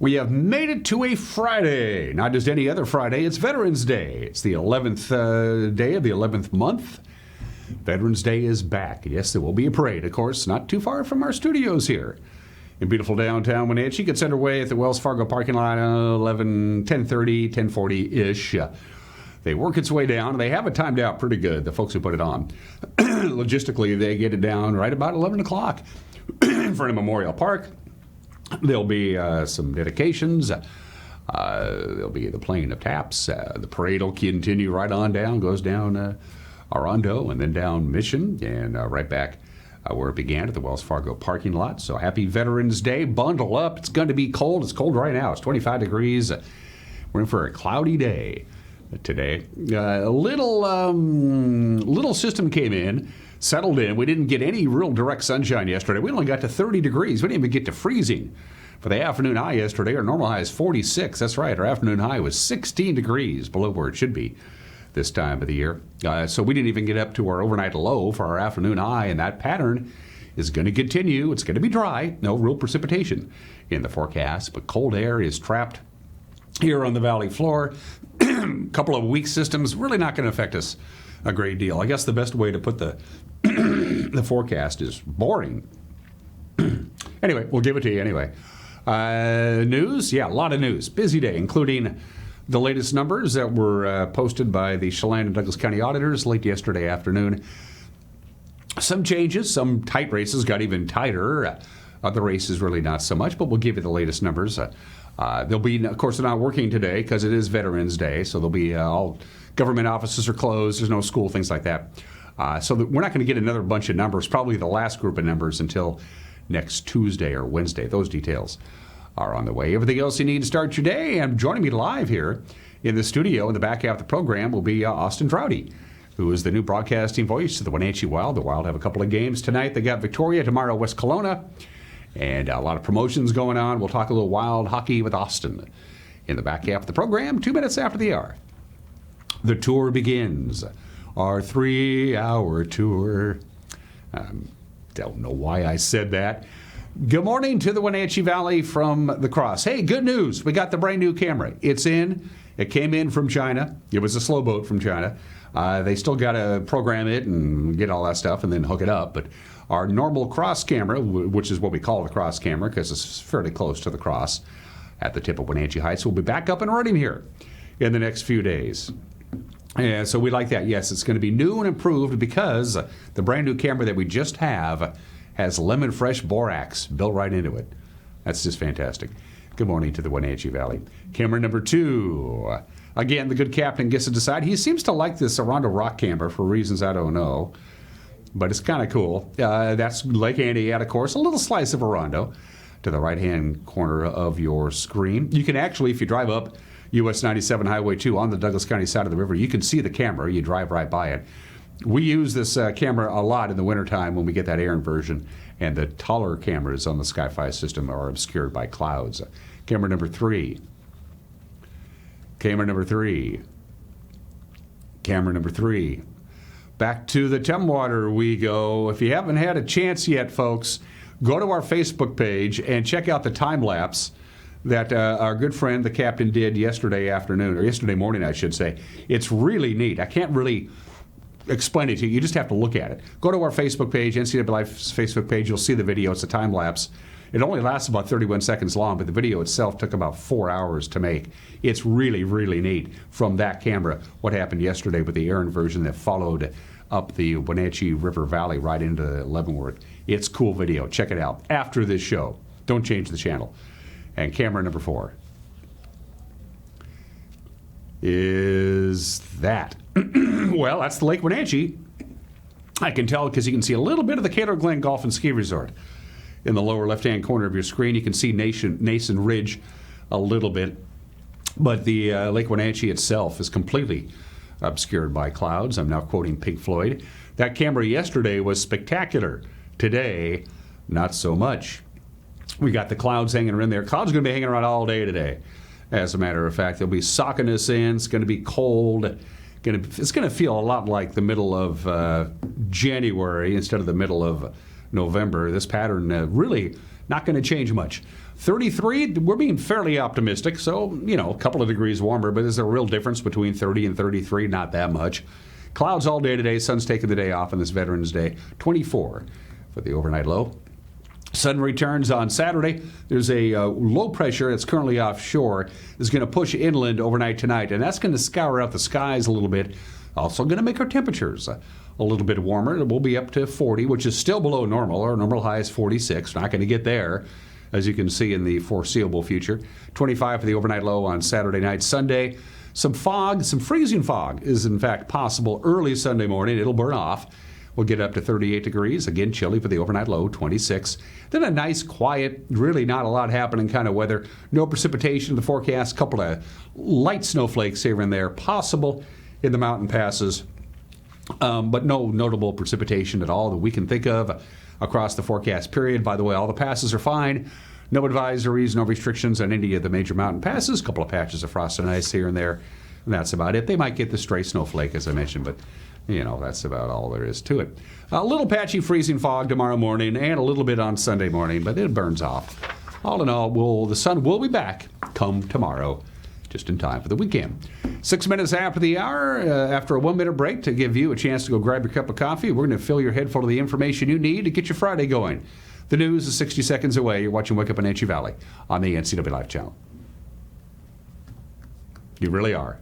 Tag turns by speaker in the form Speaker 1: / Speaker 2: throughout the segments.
Speaker 1: We have made it to a Friday. Not just any other Friday, it's Veterans Day. It's the 11th day of the 11th month. Veterans Day is back. Yes, there will be a parade, of course, not too far from our studios here in beautiful downtown Wenatchee. Gets underway at the Wells Fargo parking lot 10:30, 10:40-ish. They work its way down. They have it timed out pretty good, the folks who put it on. Logistically, they get it down right about 11 o'clock in front of Memorial Park. There'll be some dedications. There'll be the playing of taps. The parade will continue right on down, goes down Orondo and then down Mission and right back where it began at the Wells Fargo parking lot. So happy Veterans Day. Bundle up. It's going to be cold. It's cold right now. It's 25 degrees. We're in for a cloudy day today. A little system came in, settled in. We didn't get any real direct sunshine yesterday. We only got to 30 degrees. We didn't even get to freezing. For the afternoon high yesterday, our normal high is 46. That's right. Our afternoon high was 16 degrees below where it should be this time of the year. So we didn't even get up to our overnight low for our afternoon high, and that pattern is going to continue. It's going to be dry. No real precipitation in the forecast, but cold air is trapped here on the valley floor. A couple of weak systems really not going to affect us a great deal. I guess the best way to put the forecast is boring. Anyway, we'll give it to you anyway. News? Yeah, a lot of news. Busy day, including the latest numbers that were posted by the Chelan and Douglas County auditors late yesterday afternoon. Some changes, some tight races got even tighter. Other races really not so much, but we'll give you the latest numbers. They'll be, of course, they're not working today because it is Veterans Day, so they'll be all government offices are closed. There's no school, things like that. So we're not going to get another bunch of numbers, probably the last group of numbers until next Tuesday or Wednesday. Those details are on the way. Everything else you need to start your day. And joining me live here in the studio in the back half of the program will be Austin Draude, who is the new broadcasting voice of the Wenatchee Wild. The Wild have a couple of games tonight. They got Victoria tomorrow, West Kelowna. And a lot of promotions going on. We'll talk a little Wild hockey with Austin in the back half of the program, 2 minutes after the hour. The tour begins. Our 3-hour tour. Don't know why I said that. Good morning to the Wenatchee Valley from the Cross. Hey, good news. We got the brand new camera. It's in. It came in from China. It was a slow boat from China. They still got to program it and get all that stuff and then hook it up. But our normal cross camera, which is what we call the cross camera because it's fairly close to the cross at the tip of Wenatchee Heights, will be back up and running here in the next few days. And so we like that. Yes, it's going to be new and improved because the brand new camera that we just have has lemon fresh borax built right into it. That's just fantastic. Good morning to the Wenatchee Valley. Camera number 2. Again, the good captain gets to decide. He seems to like this Orondo rock camera for reasons I don't know. But it's kind of cool. That's Lake Antiad, of course, a little slice of Orondo to the right-hand corner of your screen. You can actually, if you drive up US 97 Highway 2 on the Douglas County side of the river, you can see the camera. You drive right by it. We use this camera a lot in the wintertime when we get that air inversion, and the taller cameras on the Sky-Fi system are obscured by clouds. Camera number 3. Camera number 3. Camera number 3. Back to the Tumwater we go. If you haven't had a chance yet, folks, go to our Facebook page and check out the time lapse that our good friend, the captain, did yesterday afternoon, or yesterday morning, I should say. It's really neat. I can't really explain it to you. You just have to look at it. Go to our Facebook page, NCAA's Facebook page. You'll see the video. It's a time lapse. It only lasts about 31 seconds long, but the video itself took about 4 hours to make. It's really, really neat from that camera what happened yesterday with the air inversion that followed up the Wenatchee River Valley right into Leavenworth. It's cool video. Check it out after this show. Don't change the channel. And camera number 4 is that. Well, that's the Lake Wenatchee. I can tell because you can see a little bit of the Kaler Glen Golf and Ski Resort. In the lower left-hand corner of your screen, you can see Nason Ridge a little bit. But the Lake Wenatchee itself is completely obscured by clouds. I'm now quoting Pink Floyd. That camera yesterday was spectacular. Today, not so much. We got the clouds hanging around there. Clouds are going to be hanging around all day today. As a matter of fact, they'll be socking us in. It's going to be cold. It's going to feel a lot like the middle of January instead of the middle of November. This pattern really not going to change much. 33, we're being fairly optimistic, so, a couple of degrees warmer, but is there a real difference between 30 and 33? Not that much. Clouds all day today. Sun's taking the day off on this Veterans Day. 24 for the overnight low. Sun returns on Saturday. There's a low pressure that's currently offshore is going to push inland overnight tonight, and that's going to scour out the skies a little bit. Also going to make our temperatures a little bit warmer. We'll be up to 40, which is still below normal. Our normal high is 46. Not going to get there, as you can see in the foreseeable future. 25 for the overnight low on Saturday night. Sunday, some fog, some freezing fog is in fact possible early Sunday morning. It'll burn off. We'll get up to 38 degrees. Again, chilly for the overnight low, 26. Then a nice, quiet, really not a lot happening kind of weather. No precipitation in the forecast. A couple of light snowflakes here and there possible in the mountain passes. But no notable precipitation at all that we can think of across the forecast period. By the way, all the passes are fine. No advisories, no restrictions on any of the major mountain passes. A couple of patches of frost and ice here and there. And that's about it. They might get the stray snowflake, as I mentioned, but that's about all there is to it. A little patchy freezing fog tomorrow morning and a little bit on Sunday morning, but it burns off. All in all, the sun will be back come tomorrow, just in time for the weekend. 6 minutes after the hour, after a 1 minute break to give you a chance to go grab your cup of coffee, we're going to fill your head full of the information you need to get your Friday going. The news is 60 seconds away. You're watching Wake Up Wenatchee Valley on the NCW Life Channel. You really are.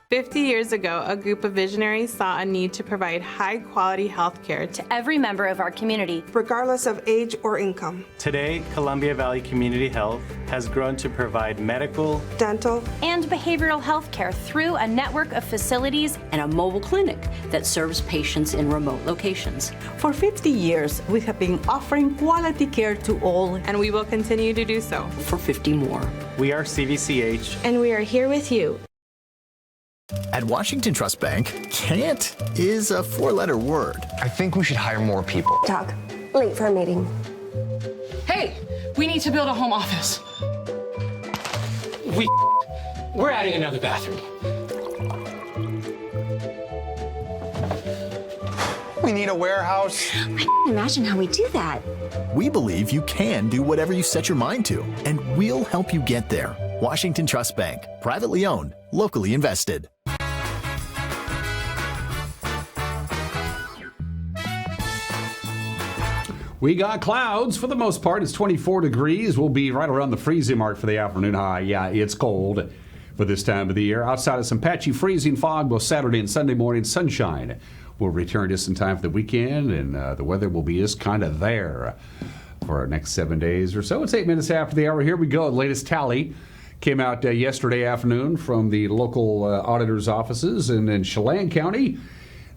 Speaker 2: 50 years ago, a group of visionaries saw a need to provide high-quality health care
Speaker 3: to every member of our community,
Speaker 4: regardless of age or income.
Speaker 5: Today, Columbia Valley Community Health has grown to provide medical,
Speaker 4: dental,
Speaker 3: and behavioral health care through a network of facilities
Speaker 6: and a mobile clinic that serves patients in remote locations.
Speaker 7: For 50 years, we have been offering quality care to all,
Speaker 2: and we will continue to do so
Speaker 6: for 50 more.
Speaker 5: We are CVCH,
Speaker 8: and we are here with you.
Speaker 9: At Washington Trust Bank, can't is a 4-letter word.
Speaker 10: I think we should hire more people.
Speaker 8: Doc, late for a meeting.
Speaker 11: Hey, we need to build a home office. We're adding another bathroom.
Speaker 10: We need a warehouse.
Speaker 8: I can't imagine how we do that.
Speaker 9: We believe you can do whatever you set your mind to, and we'll help you get there. Washington Trust Bank, privately owned, locally invested.
Speaker 1: We got clouds. For the most part, it's 24 degrees. We'll be right around the freezing mark for the afternoon high. Yeah, it's cold for this time of the year. Outside of some patchy freezing fog, both Saturday and Sunday morning, sunshine will return just in time for the weekend, and the weather will be just kind of there for our next 7 days or so. It's 8 minutes after the hour. Here we go. The latest tally came out yesterday afternoon from the local auditor's offices in Chelan County.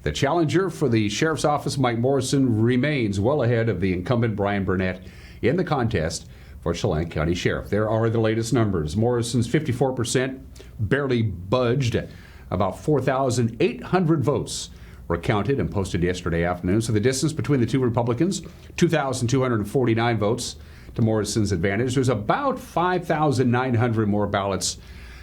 Speaker 1: The challenger for the sheriff's office, Mike Morrison, remains well ahead of the incumbent Brian Burnett in the contest for Chelan County Sheriff. There are the latest numbers. Morrison's 54% barely budged. About 4,800 votes were counted and posted yesterday afternoon. So the distance between the two Republicans, 2,249 votes to Morrison's advantage. There's about 5,900 more ballots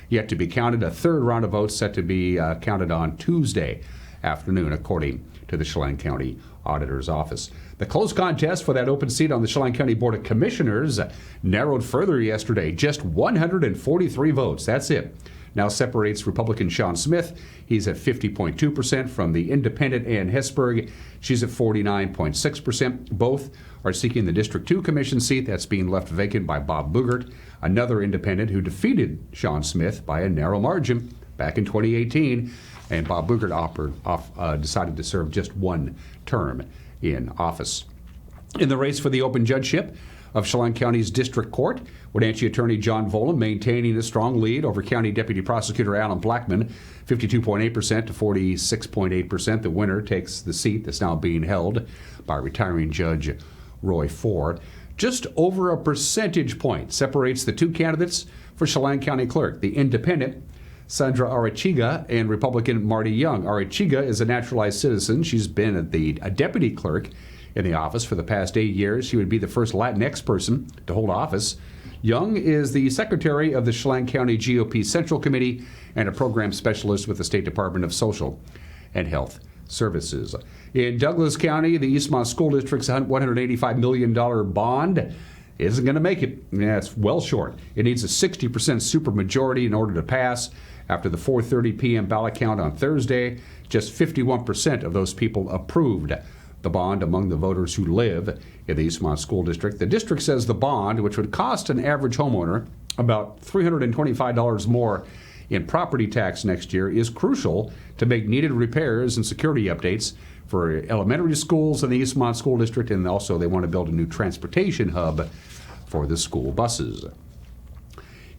Speaker 1: yet to be counted. A third round of votes set to be counted on Tuesday afternoon, according to the Chelan County Auditor's Office. The close contest for that open seat on the Chelan County Board of Commissioners narrowed further yesterday. Just 143 votes. That's it. Now separates Republican Sean Smith. He's at 50.2% from the independent Ann Hesberg. She's at 49.6%. Both are seeking the District 2 Commission seat that's being left vacant by Bob Boogert, another independent who defeated Sean Smith by a narrow margin back in 2018. And Bob Boogert decided to serve just one term in office. In the race for the open judgeship of Chelan County's District Court, Wenatchee Attorney John Volam maintaining a strong lead over County Deputy Prosecutor Alan Blackman, 52.8% to 46.8%. The winner takes the seat that's now being held by retiring Judge Roy Ford. Just over a percentage point separates the two candidates for Chelan County Clerk. The independent Sandra Arechiga and Republican Marty Young. Arechiga is a naturalized citizen. She's been a deputy clerk in the office for the past 8 years. She would be the first Latinx person to hold office. Young is the secretary of the Chelan County GOP Central Committee and a program specialist with the State Department of Social and Health services. In Douglas County, the Eastmont School District's $185 million bond isn't going to make it. Yeah, it's well short. It needs a 60% supermajority in order to pass. After the 4:30 p.m. ballot count on Thursday, just 51% of those people approved the bond among the voters who live in the Eastmont School District. The district says the bond, which would cost an average homeowner about $325 more in property tax next year, is crucial to make needed repairs and security updates for elementary schools in the Eastmont School District, and also they want to build a new transportation hub for the school buses.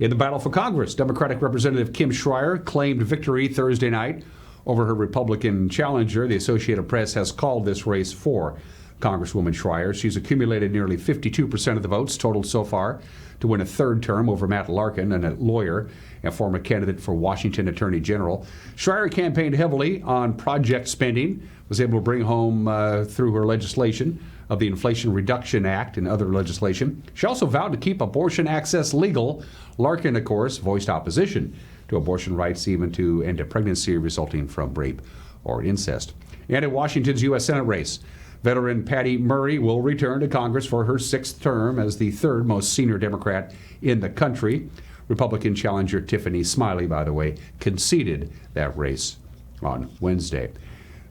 Speaker 1: In the battle for Congress, Democratic Representative Kim Schreier claimed victory Thursday night over her Republican challenger. The Associated Press has called this race for Congresswoman Schreier. She's accumulated nearly 52% of the votes totaled so far to win a third term over Matt Larkin, a lawyer and former candidate for Washington Attorney General. Schreier campaigned heavily on project spending, was able to bring home through her legislation of the Inflation Reduction Act and other legislation. She also vowed to keep abortion access legal. Larkin, of course, voiced opposition to abortion rights, even to end a pregnancy resulting from rape or incest. And in Washington's U.S. Senate race, veteran Patty Murray will return to Congress for her sixth term as the third most senior Democrat in the country. Republican challenger Tiffany Smiley, by the way, conceded that race on Wednesday.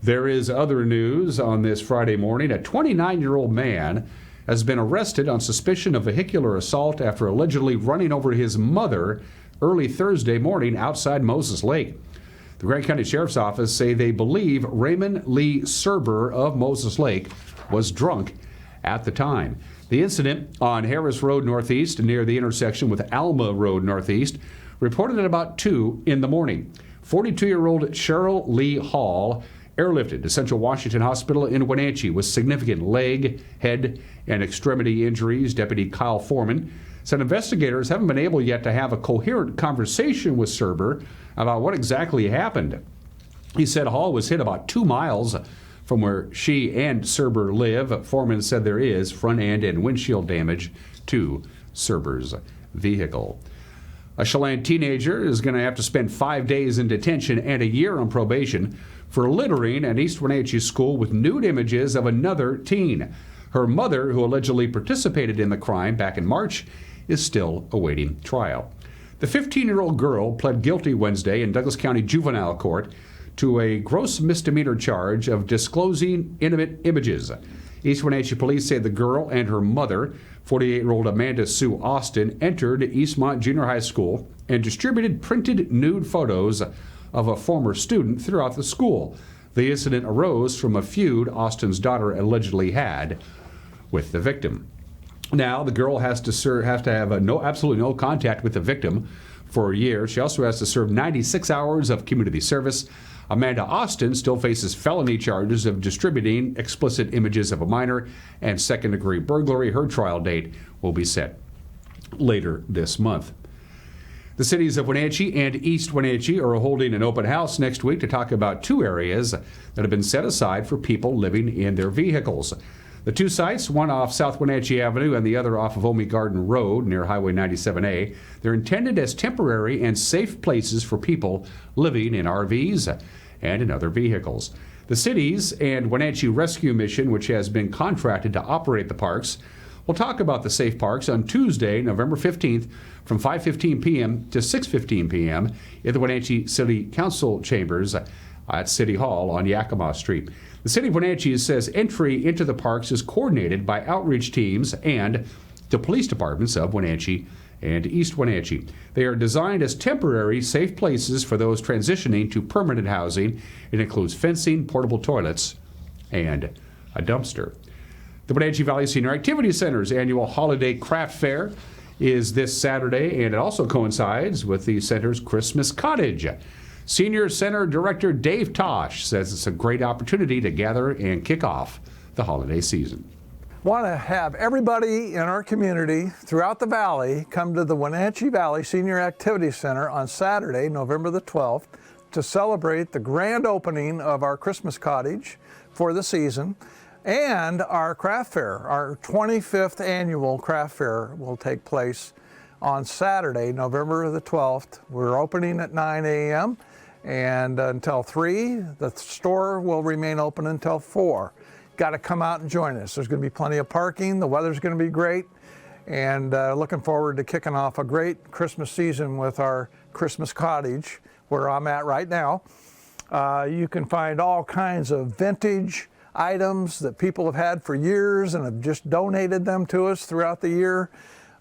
Speaker 1: There is other news on this Friday morning. A 29-year-old man has been arrested on suspicion of vehicular assault after allegedly running over his mother early Thursday morning outside Moses Lake. The Grant County Sheriff's Office say they believe Raymond Lee Serber of Moses Lake was drunk at the time. The incident on Harris Road Northeast near the intersection with Alma Road Northeast reported at about 2 in the morning. 42-year-old Cheryl Lee Hall airlifted to Central Washington Hospital in Wenatchee with significant leg, head, and extremity injuries. Deputy Kyle Foreman said investigators haven't been able yet to have a coherent conversation with Serber about what exactly happened. He said Hall was hit about 2 miles from where she and Serber live. Foreman said there is front end and windshield damage to Serber's vehicle. A Chelan teenager is going to have to spend 5 days in detention and a year on probation for littering at East Wenatchee School with nude images of another teen. Her mother, who allegedly participated in the crime back in March, is still awaiting trial. The 15-year-old girl pled guilty Wednesday in Douglas County Juvenile Court to a gross misdemeanor charge of disclosing intimate images. East Wenatchee police say the girl and her mother, 48-year-old Amanda Sue Austin, entered Eastmont Junior High School and distributed printed nude photos of a former student throughout the school. The incident arose from a feud Austin's daughter allegedly had with the victim. Now, the girl has to have absolutely no contact with the victim for a year. She also has to serve 96 hours of community service. Amanda Austin still faces felony charges of distributing explicit images of a minor and second-degree burglary. Her trial date will be set later this month. The cities of Wenatchee and East Wenatchee are holding an open house next week to talk about 2 areas that have been set aside for people living in their vehicles. The 2 sites, one off South Wenatchee Avenue and the other off of Omi Garden Road near Highway 97A, they're intended as temporary and safe places for people living in RVs and in other vehicles. The cities and Wenatchee Rescue Mission, which has been contracted to operate the parks, will talk about the safe parks on Tuesday, November 15th from 5:15 p.m. to 6:15 p.m. in the Wenatchee City Council chambers at City Hall on Yakima Street. The City of Wenatchee says entry into the parks is coordinated by outreach teams and the police departments of Wenatchee and East Wenatchee. They are designed as temporary, safe places for those transitioning to permanent housing. It includes fencing, portable toilets, and a dumpster. The Wenatchee Valley Senior Activity Center's annual holiday craft fair is this Saturday, and it also coincides with the center's Christmas cottage. Senior Center Director Dave Tosh says it's a great opportunity to gather and kick off the holiday season.
Speaker 12: Want to have everybody in our community throughout the valley come to the Wenatchee Valley Senior Activity Center on Saturday, November the 12th, to celebrate the grand opening of our Christmas cottage for the season. And our craft fair, our 25th annual craft fair, will take place on Saturday, November the 12th. We're opening at 9 a.m. and until 3. The store will remain open until 4. Got to come out and join us. There's going to be plenty of parking. The weather's going to be great. And looking forward to kicking off a great Christmas season with our Christmas cottage, where I'm at right now. You can find all kinds of vintage items that people have had for years and have just donated them to us throughout the year.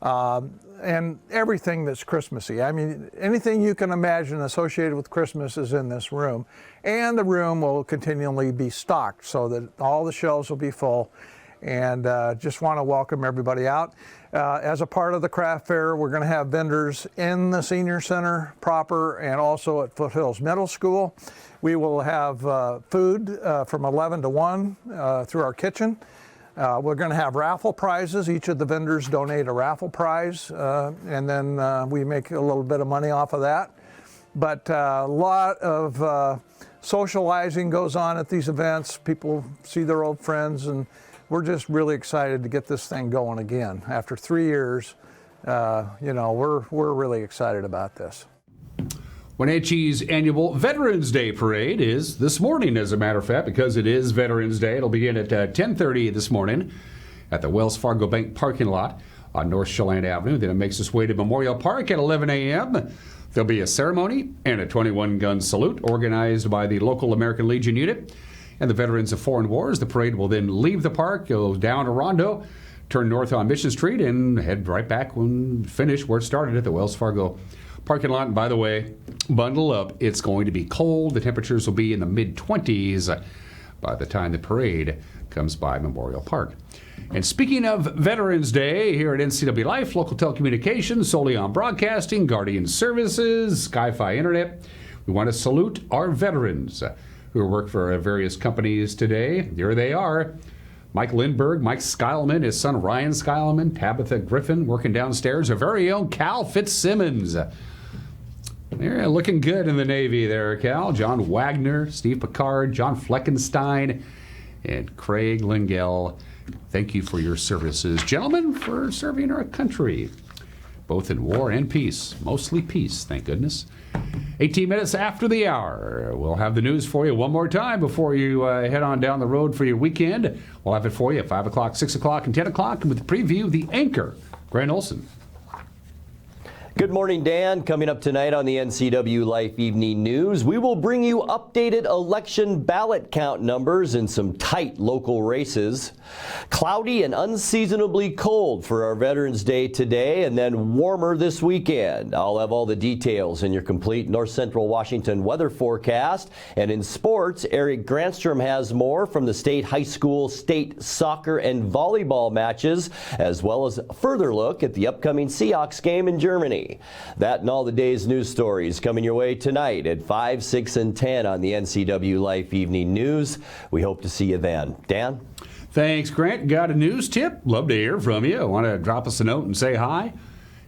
Speaker 12: And everything that's Christmassy. I mean, anything you can imagine associated with Christmas is in this room. And the room will continually be stocked so that all the shelves will be full. And just want to welcome everybody out. As a part of the craft fair, we're going to have vendors in the senior center proper and also at Foothills Middle School. We will have food from 11 to 1 through our kitchen. We're going to have raffle prizes. Each of the vendors donate a raffle prize, and then we make a little bit of money off of that. But a lot of socializing goes on at these events. People see their old friends, and we're just really excited to get this thing going again. After 3 years, we're really excited about this.
Speaker 1: Wenatchee's annual Veterans Day Parade is this morning, as a matter of fact, because it is Veterans Day. It'll begin at 10:30 this morning at the Wells Fargo Bank parking lot on North Chelan Avenue. Then it makes its way to Memorial Park at 11 a.m. There'll be a ceremony and a 21-gun salute organized by the local American Legion unit and the Veterans of Foreign Wars. The parade will then leave the park, go down to Rondo, turn north on Mission Street, and head right back when finished where it started at the Wells Fargo parking lot. And by the way, bundle up. It's going to be cold. The temperatures will be in the mid-20s by the time the parade comes by Memorial Park. And speaking of Veterans Day, here at NCW Life, local telecommunications, Solion Broadcasting, Guardian Services, Sky-Fi Internet, we want to salute our veterans who work for various companies today. Here they are. Mike Lindbergh, Mike Skileman, his son Ryan Skileman, Tabitha Griffin working downstairs, our very own Cal Fitzsimmons. They're looking good in the Navy there, Cal. John Wagner, Steve Picard, John Fleckenstein, and Craig Lingell. Thank you for your services, gentlemen, for serving our country, both in war and peace. Mostly peace, thank goodness. 18 minutes after the hour, we'll have the news for you one more time before you head on down the road for your weekend. We'll have it for you at 5 o'clock, 6 o'clock, and 10 o'clock, and with the preview, the anchor, Grant Olson.
Speaker 13: Good morning, Dan. Coming up tonight on the NCW Life Evening News, we will bring you updated election ballot count numbers in some tight local races. Cloudy and unseasonably cold for our Veterans Day today, and then warmer this weekend. I'll have all the details in your complete North Central Washington weather forecast. And in sports, Eric Granstrom has more from the state high school, state soccer, and volleyball matches, as well as a further look at the upcoming Seahawks game in Germany. That and all the day's news stories coming your way tonight at 5, 6, and 10 on the NCW Life Evening News. We hope to see you then. Dan?
Speaker 1: Thanks, Grant. Got a news tip? Love to hear from you. Want to drop us a note and say hi?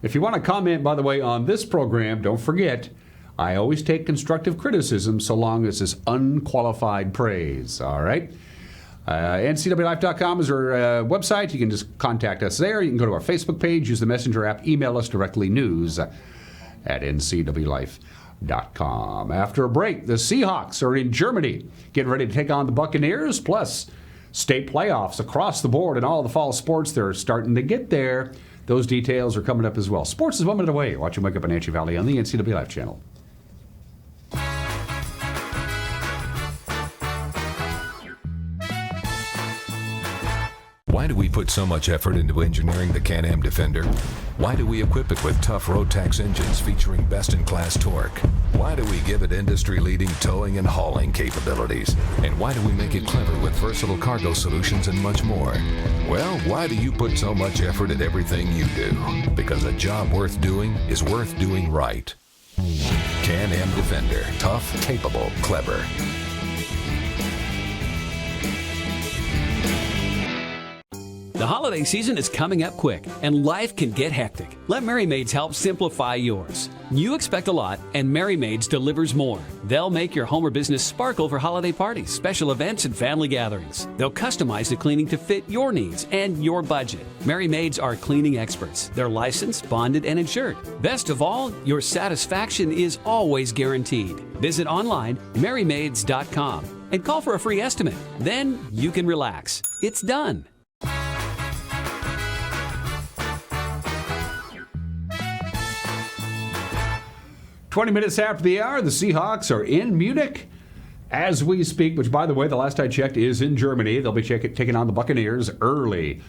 Speaker 1: If you want to comment, by the way, on this program, don't forget, I always take constructive criticism so long as it's unqualified praise. All right? NCWLife.com is our website. You can just contact us there. You can go to our Facebook page, use the Messenger app, email us directly, news at NCWLife.com. After a break, the Seahawks are in Germany, getting ready to take on the Buccaneers, plus state playoffs across the board and all the fall sports. They're starting to get there. Those details are coming up as well. Sports is 1 minute away. Watch them wake up in Wenatchee Valley on the NCW Life channel.
Speaker 14: Why do we put so much effort into engineering the Can-Am Defender? Why do we equip it with tough Rotax engines featuring best-in-class torque? Why do we give it industry-leading towing and hauling capabilities? And why do we make it clever with versatile cargo solutions and much more? Well, why do you put so much effort at everything you do? Because a job worth doing is worth doing right. Can-Am Defender. Tough, capable, clever.
Speaker 15: The holiday season is coming up quick, and life can get hectic. Let Merry Maids help simplify yours. You expect a lot, and Merry Maids delivers more. They'll make your home or business sparkle for holiday parties, special events, and family gatherings. They'll customize the cleaning to fit your needs and your budget. Merry Maids are cleaning experts. They're licensed, bonded, and insured. Best of all, your satisfaction is always guaranteed. Visit online, merrymaids.com, and call for a free estimate. Then you can relax. It's done.
Speaker 1: 20 minutes after the hour, the Seahawks are in Munich as we speak, which, by the way, the last I checked is in Germany. They'll be taking on the Buccaneers early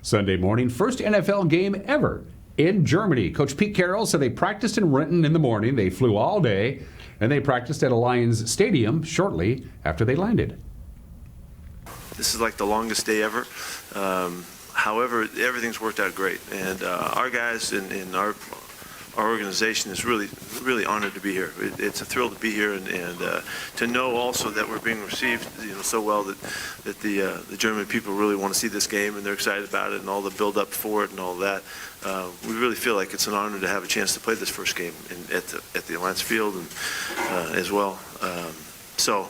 Speaker 1: Sunday morning. First NFL game ever in Germany. Coach Pete Carroll said they practiced in Renton in the morning. They flew all day, and they practiced at a Lions stadium shortly after they landed.
Speaker 16: This is like the longest day ever. However, everything's worked out great. And our guys in our organization is really honored to be here. It's a thrill to be here, and to know also that we're being received, so well that the German people really want to see this game, and they're excited about it, and all the build up for it and all that. We really feel like it's an honor to have a chance to play this first game at the Alliance Field and as well. So.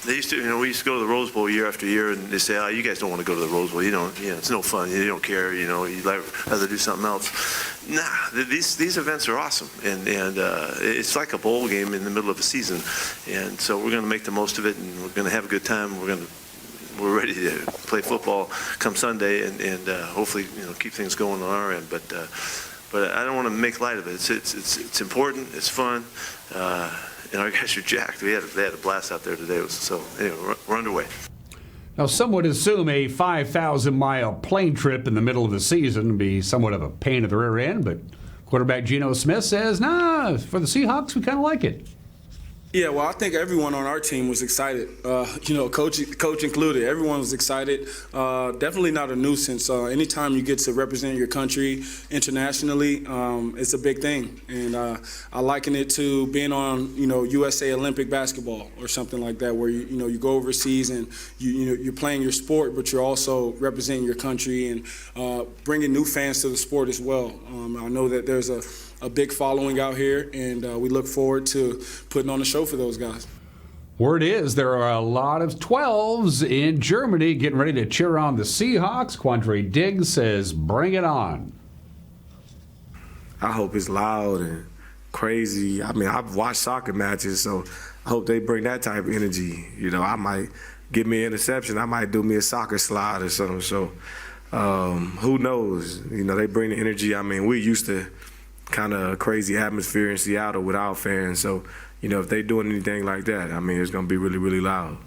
Speaker 16: We used to go to the Rose Bowl year after year, and they say, "Oh, you guys don't want to go to the Rose Bowl. It's no fun. You don't care. You'd rather do something else." Nah, these events are awesome, and it's like a bowl game in the middle of a season, and so we're going to make the most of it, and we're going to have a good time. We're ready to play football come Sunday, and hopefully keep things going on our end. But I don't want to make light of it. It's important. It's fun. And our guys are jacked. They had a blast out there today. So anyway, we're underway.
Speaker 1: Now, some would assume a 5,000-mile plane trip in the middle of the season would be somewhat of a pain at the rear end, but quarterback Geno Smith says, nah, for the Seahawks, we kind of like it.
Speaker 17: Yeah, well, I think everyone on our team was excited. Coach included. Everyone was excited. Definitely not a nuisance. Anytime you get to represent your country internationally, it's a big thing. And I liken it to being on, USA Olympic basketball or something like that, where you go overseas and you're playing your sport, but you're also representing your country and bringing new fans to the sport as well. I know that there's a big following out here, and we look forward to putting on a show for those guys.
Speaker 1: Word is there are a lot of 12s in Germany getting ready to cheer on the Seahawks. Quandre Diggs says, bring it on.
Speaker 18: I hope it's loud and crazy. I mean, I've watched soccer matches, so I hope they bring that type of energy. I might give me an interception. I might do me a soccer slide or something. So who knows? They bring the energy. I mean, we're used to kind of crazy atmosphere in Seattle with our fans. So, if they're doing anything like that, I mean, it's going to be really, really loud.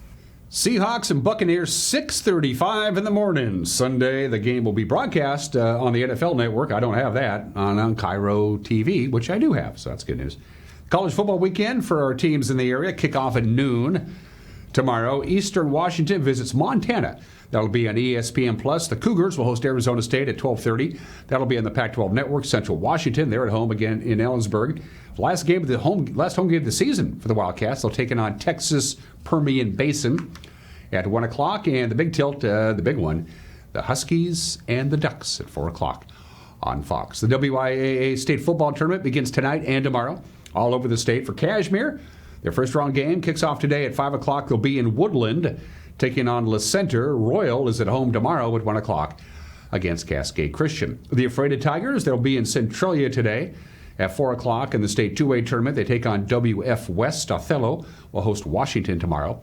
Speaker 1: Seahawks and Buccaneers, 6:35 in the morning. Sunday, the game will be broadcast on the NFL Network. I don't have that on Cairo TV, which I do have, so that's good news. College football weekend for our teams in the area. Kickoff at noon tomorrow. Eastern Washington visits Montana. That'll be on ESPN+. The Cougars will host Arizona State at 12:30. That'll be on the Pac-12 Network. Central Washington, they're at home again in Ellensburg. Last home game of the season for the Wildcats. They'll take it on Texas Permian Basin at 1 o'clock. And the big tilt, the big one, the Huskies and the Ducks at 4 o'clock on Fox. The WIAA State Football Tournament begins tonight and tomorrow all over the state. For Kashmir, their first round game kicks off today at 5 o'clock. They'll be in Woodland taking on Le Center. Royal is at home tomorrow at 1 o'clock against Cascade Christian. The Afraid Tigers, they'll be in Centralia today at 4 o'clock in the state 2A tournament. They take on WF West. Othello will host Washington tomorrow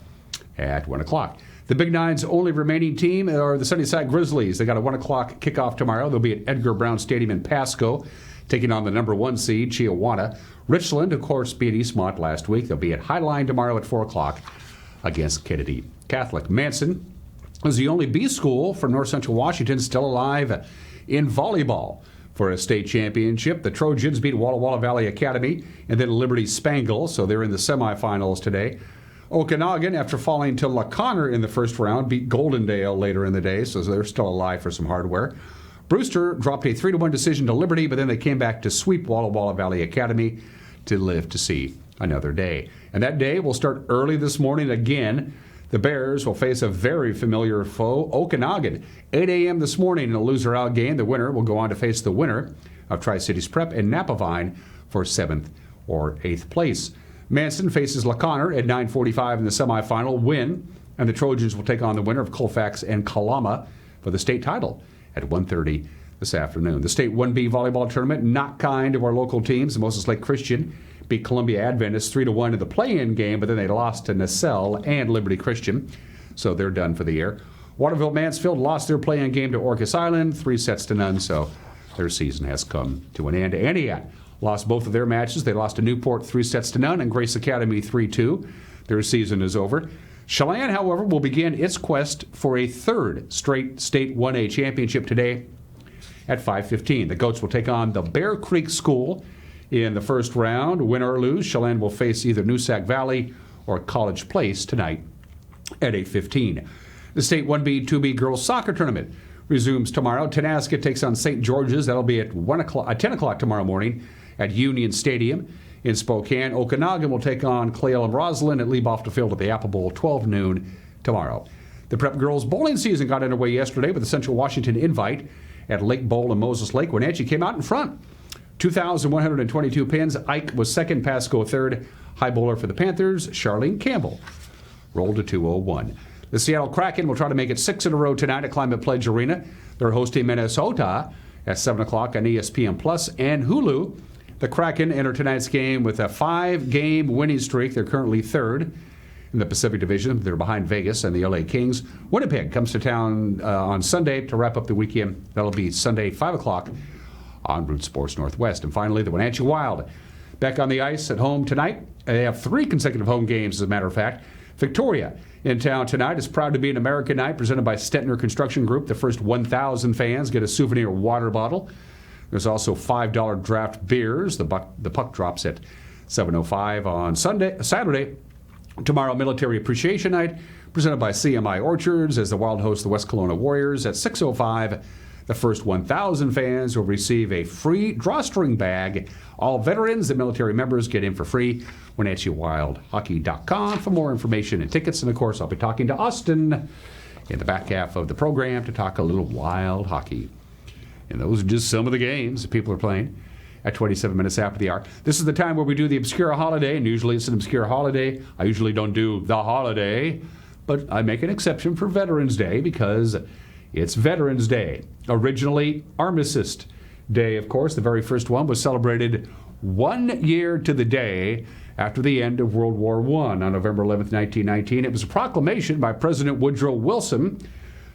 Speaker 1: at 1 o'clock. The Big Nine's only remaining team are the Sunnyside Grizzlies. They got a 1 o'clock kickoff tomorrow. They'll be at Edgar Brown Stadium in Pasco, taking on the number 1 seed, Chiawana. Richland, of course, beat Eastmont last week. They'll be at Highline tomorrow at 4 o'clock against Kennedy Catholic. Manson is the only B school from North Central Washington still alive in volleyball for a state championship. The Trojans beat Walla Walla Valley Academy and then Liberty Spangle, so they're in the semifinals today. Okanagan, after falling to La Conner in the first round, beat Goldendale later in the day, so they're still alive for some hardware. Brewster dropped a 3-1 decision to Liberty, but then they came back to sweep Walla Walla Valley Academy to live to see another day. And that day will start early this morning again. The Bears will face a very familiar foe, Okanagan. 8 a.m. this morning in a loser-out game. The winner will go on to face the winner of Tri-Cities Prep and Napavine for 7th or 8th place. Manson faces LaConner at 9:45 in the semifinal win, and the Trojans will take on the winner of Colfax and Kalama for the state title at 1:30 this afternoon. The State 1B volleyball tournament, not kind to our local teams. Moses Lake Christian beat Columbia Adventist 3-1 in the play-in game, but then they lost to Nacelle and Liberty Christian, so they're done for the year. Waterville Mansfield lost their play-in game to Orcas Island, 3-0, so their season has come to an end. Antioch lost both of their matches. They lost to Newport 3-0 and Grace Academy 3-2. Their season is over. Chelan, however, will begin its quest for a third straight State 1A championship today at 5:15. The Goats will take on the Bear Creek School in the first round. Win or lose, Chelan will face either Noosac Valley or College Place tonight at 8:15. The State 1B, 2B girls soccer tournament resumes tomorrow. Tenasca takes on St. George's. That'll be at 10 o'clock tomorrow morning at Union Stadium in Spokane. Okanagan will take on Clayle and Roslyn at Lee Bofta Field at the Apple Bowl, 12 noon tomorrow. The Prep girls bowling season got underway yesterday with the Central Washington Invite at Lake Bowl and Moses Lake. Wenatchee came out in front. 2,122 pins. Ike was second, Pasco third. High bowler for the Panthers, Charlene Campbell, rolled to 201. The Seattle Kraken will try to make it 6 in a row tonight at Climate Pledge Arena. They're hosting Minnesota at 7 o'clock on ESPN Plus and Hulu. The Kraken enter tonight's game with a 5-game winning streak. They're currently third in the Pacific Division. They're behind Vegas and the LA Kings. Winnipeg comes to town on Sunday to wrap up the weekend. That'll be Sunday, 5 o'clock on Root Sports Northwest. And finally, the Wenatchee Wild back on the ice at home tonight. They have 3 consecutive home games, as a matter of fact. Victoria in town tonight is proud to be an American night presented by Stettner Construction Group. The first 1,000 fans get a souvenir water bottle. There's also $5 draft beers. The puck drops at 7:05 on Saturday. Tomorrow, Military Appreciation Night presented by CMI Orchards as the Wild host the West Kelowna Warriors at 6:05. The first 1,000 fans will receive a free drawstring bag. All veterans and military members get in for free. WenatcheeWildHockey.com for more information and tickets. And, of course, I'll be talking to Austin in the back half of the program to talk a little Wild hockey. And those are just some of the games that people are playing at 27 minutes after the hour. This is the time where we do the Obscure Holiday, and usually it's an Obscure Holiday. I usually don't do the holiday, but I make an exception for Veterans Day because it's Veterans Day. Originally, Armistice Day, of course. The very first one was celebrated 1 year to the day after the end of World War I on November 11th, 1919. It was a proclamation by President Woodrow Wilson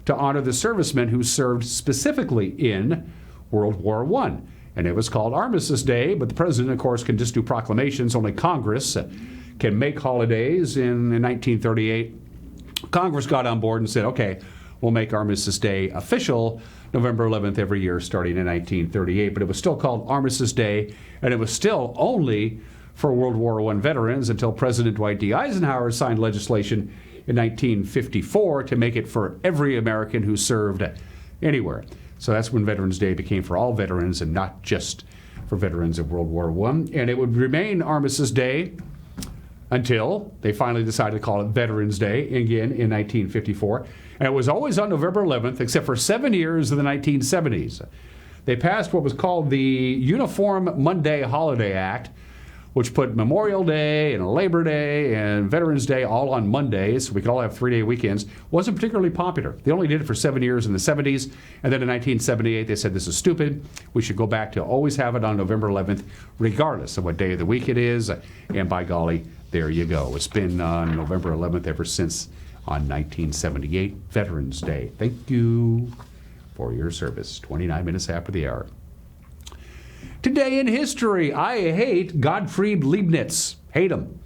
Speaker 1: to honor the servicemen who served specifically in World War I. And it was called Armistice Day, but the president, of course, can just do proclamations. Only Congress can make holidays. In 1938, Congress got on board and said, okay, we'll make Armistice Day official November 11th every year starting in 1938. But it was still called Armistice Day, and it was still only for World War I veterans until President Dwight D. Eisenhower signed legislation in 1954 to make it for every American who served anywhere. So that's when Veterans Day became for all veterans and not just for veterans of World War I. And it would remain Armistice Day until they finally decided to call it Veterans Day again in 1954. And it was always on November 11th, except for 7 years in the 1970s. They passed what was called the Uniform Monday Holiday Act, which put Memorial Day and Labor Day and Veterans Day all on Mondays, so we could all have 3-day weekends. Wasn't particularly popular. They only did it for 7 years in the 70s, and then in 1978 they said this is stupid. We should go back to always have it on November 11th, regardless of what day of the week it is. And by golly, there you go. It's been on November 11th ever since on 1978, Veterans Day. Thank you for your service. 29 minutes after the hour. Today in history, I hate Gottfried Leibniz. Hate him.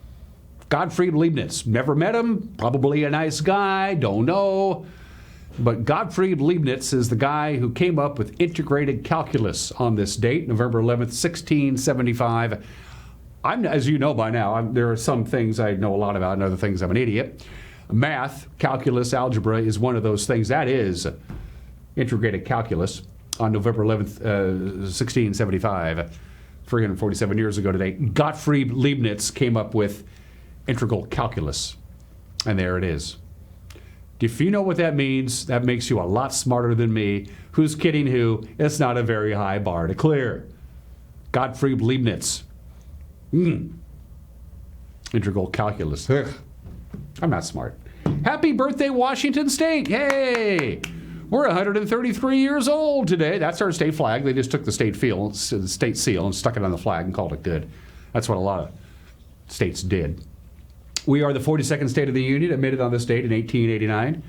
Speaker 1: Gottfried Leibniz. Never met him. Probably a nice guy. Don't know. But Gottfried Leibniz is the guy who came up with integrated calculus on this date, November 11th, 1675. As you know by now, there are some things I know a lot about and other things I'm an idiot. Math, calculus, algebra is one of those things. That is integrated calculus. On November 11th, 1675, 347 years ago today, Gottfried Leibniz came up with integral calculus. And there it is. If you know what that means, that makes you a lot smarter than me. Who's kidding who? It's not a very high bar to clear. Gottfried Leibniz. Integral calculus. Ugh. I'm not smart. Happy birthday, Washington State. Hey! We're 133 years old today. That's our state flag. They just took the state seal and stuck it on the flag and called it good. That's what a lot of states did. We are the 42nd state of the Union, admitted on this date in 1889.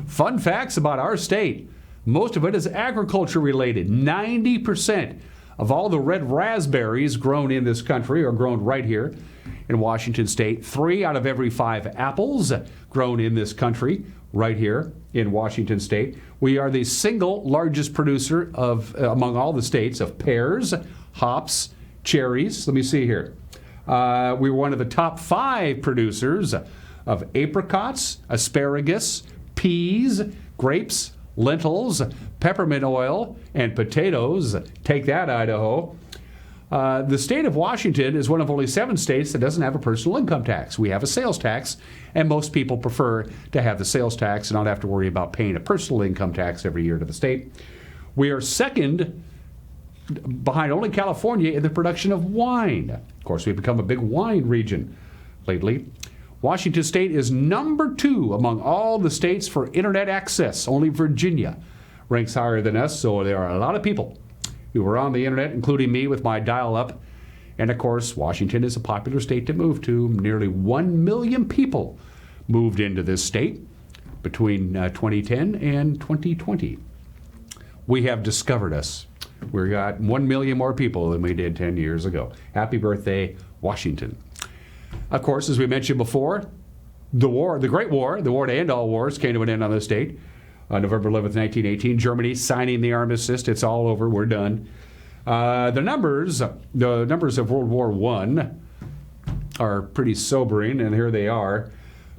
Speaker 1: Fun facts about our state. Most of it is agriculture related. 90% of all the red raspberries grown in this country are grown right here in Washington State. 3 out of every 5 apples grown in this country right here in Washington State. We are the single largest producer of, among all the states, of pears, hops, cherries. Let me see here. We were one of the top 5 producers of apricots, asparagus, peas, grapes, lentils, peppermint oil, and potatoes. Take that, Idaho. The state of Washington is one of only 7 states that doesn't have a personal income tax. We have a sales tax, and most people prefer to have the sales tax and not have to worry about paying a personal income tax every year to the state. We are second behind only California in the production of wine. Of course, we've become a big wine region lately. Washington State is number 2 among all the states for internet access. Only Virginia ranks higher than us, so there are a lot of people who are on the internet, including me with my dial-up. And of course, Washington is a popular state to move to. Nearly 1 million people moved into this state between 2010 and 2020. We have discovered us. We got 1 million more people than we did 10 years ago. Happy birthday, Washington. Of course, as we mentioned before, the Great War, the war to end all wars, came to an end on this date. November 11th, 1918, Germany signing the armistice. It's all over. We're done. The numbers of World War I are pretty sobering, and here they are.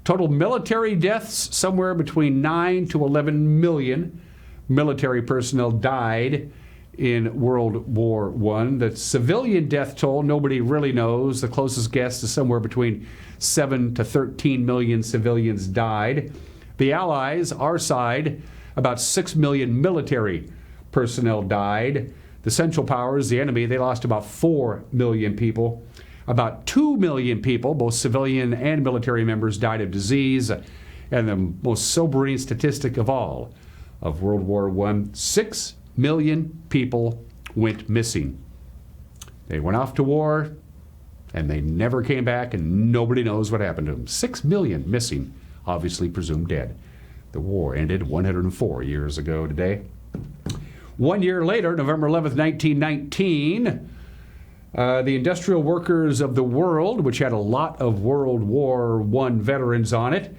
Speaker 1: Total military deaths, somewhere between 9 to 11 million military personnel died in World War I. The civilian death toll, nobody really knows. The closest guess is somewhere between 7 to 13 million civilians died. The Allies, our side, about 6 million military personnel died. The Central Powers, the enemy, they lost about 4 million people. About 2 million people, both civilian and military members, died of disease. And the most sobering statistic of all of World War I, 6 million people went missing. They went off to war, and they never came back, and nobody knows what happened to them. 6 million missing, obviously presumed dead. The war ended 104 years ago today. 1 year later, November 11th, 1919, the industrial workers of the world, which had a lot of World War I veterans on it,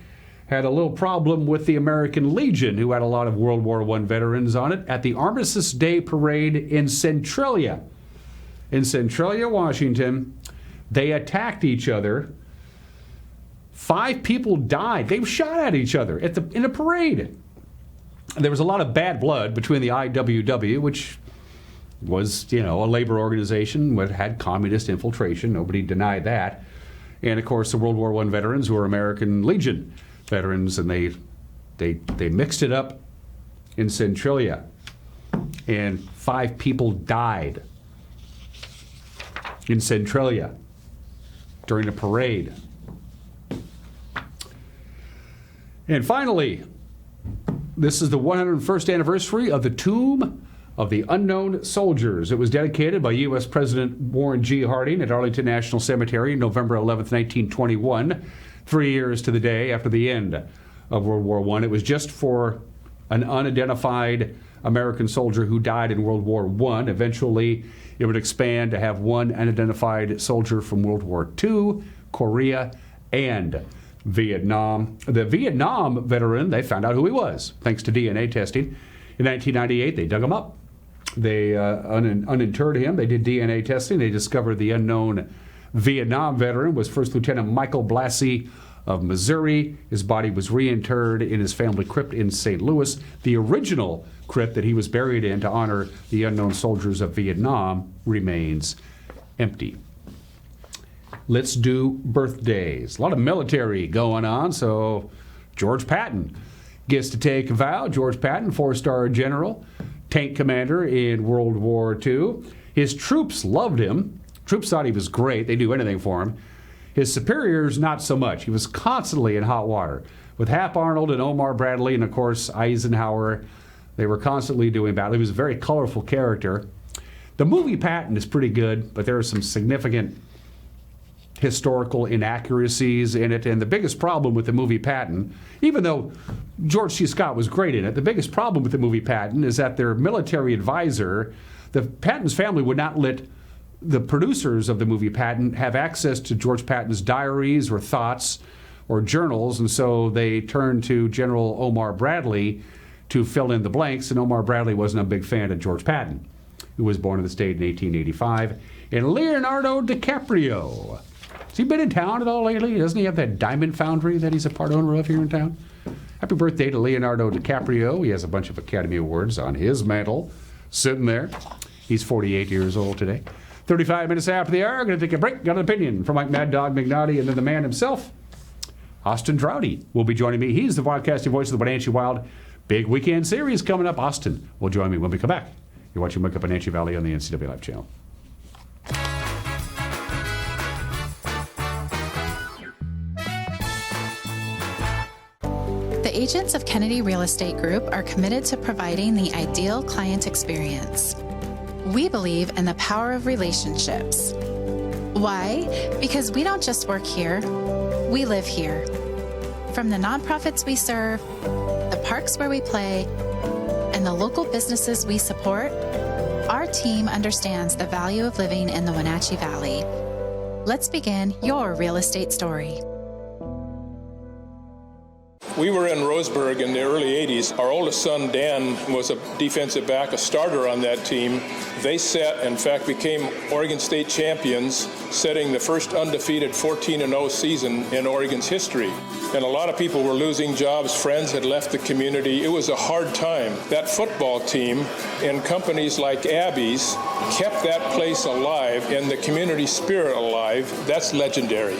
Speaker 1: had a little problem with the American Legion, who had a lot of World War I veterans on it, at the Armistice Day Parade in Centralia. In Centralia, Washington, they attacked each other. 5 people died. They shot at each other in a parade. There was a lot of bad blood between the IWW, which was, a labor organization that had communist infiltration. Nobody denied that. And, of course, the World War I veterans who were American Legion veterans, and they mixed it up in Centralia. And 5 people died in Centralia during a parade. And finally, this is the 101st anniversary of the Tomb of the Unknown Soldiers. It was dedicated by U.S. President Warren G. Harding at Arlington National Cemetery, November 11th, 1921, 3 years to the day after the end of World War I. It was just for an unidentified American soldier who died in World War I. Eventually, it would expand to have one unidentified soldier from World War II, Korea, and Vietnam. The Vietnam veteran, they found out who he was, thanks to DNA testing. In 1998, they dug him up. They uninterred him. They did DNA testing. They discovered the unknown Vietnam veteran was First Lieutenant Michael Blassie of Missouri. His body was reinterred in his family crypt in St. Louis. The original crypt that he was buried in to honor the unknown soldiers of Vietnam remains empty. Let's do birthdays. A lot of military going on. So George Patton, Gets to take a vow. George Patton, 4-star general, tank commander in World War II. His troops loved him. Troops thought he was great. They'd do anything for him. His superiors, not so much. He was constantly in hot water. With Hap Arnold and Omar Bradley and, of course, Eisenhower, they were constantly doing battle. He was a very colorful character. The movie Patton is pretty good, but there are some significant historical inaccuracies in it. And the biggest problem with the movie Patton, even though George C. Scott was great in it, the biggest problem with the movie Patton is that their military advisor, the Patton's family would not let the producers of the movie Patton have access to George Patton's diaries or thoughts or journals, and so they turned to General Omar Bradley to fill in the blanks, and Omar Bradley wasn't a big fan of George Patton, who was born in the state in 1885. And Leonardo DiCaprio. Has he been in town at all lately? Doesn't he have that diamond foundry that he's a part owner of here in town? Happy birthday to Leonardo DiCaprio. He has a bunch of Academy Awards on his mantle sitting there. He's 48 years old today. 35 minutes after the hour, going to take a break. Got an opinion from Mike Mad Dog McNaughty, and then the man himself, Austin Draude, will be joining me. He's the broadcasting voice of the Wenatchee Wild. Big weekend series coming up. Austin will join me when we come back. You're watching Wake Up Wenatchee Valley on the NCW Live channel.
Speaker 19: The agents of Kennedy Real Estate Group are committed to providing the ideal client experience. We believe in the power of relationships. Why? Because we don't just work here, we live here. From the nonprofits we serve, the parks where we play, and the local businesses we support, our team understands the value of living in the Wenatchee Valley. Let's begin your real estate story.
Speaker 20: We were in Roseburg in the early 80s. Our oldest son, Dan, was a defensive back, a starter on that team. They in fact, became Oregon State champions, setting the first undefeated 14-0 season in Oregon's history. And a lot of people were losing jobs. Friends had left the community. It was a hard time. That football team and companies like Abby's kept that place alive and the community spirit alive. That's legendary.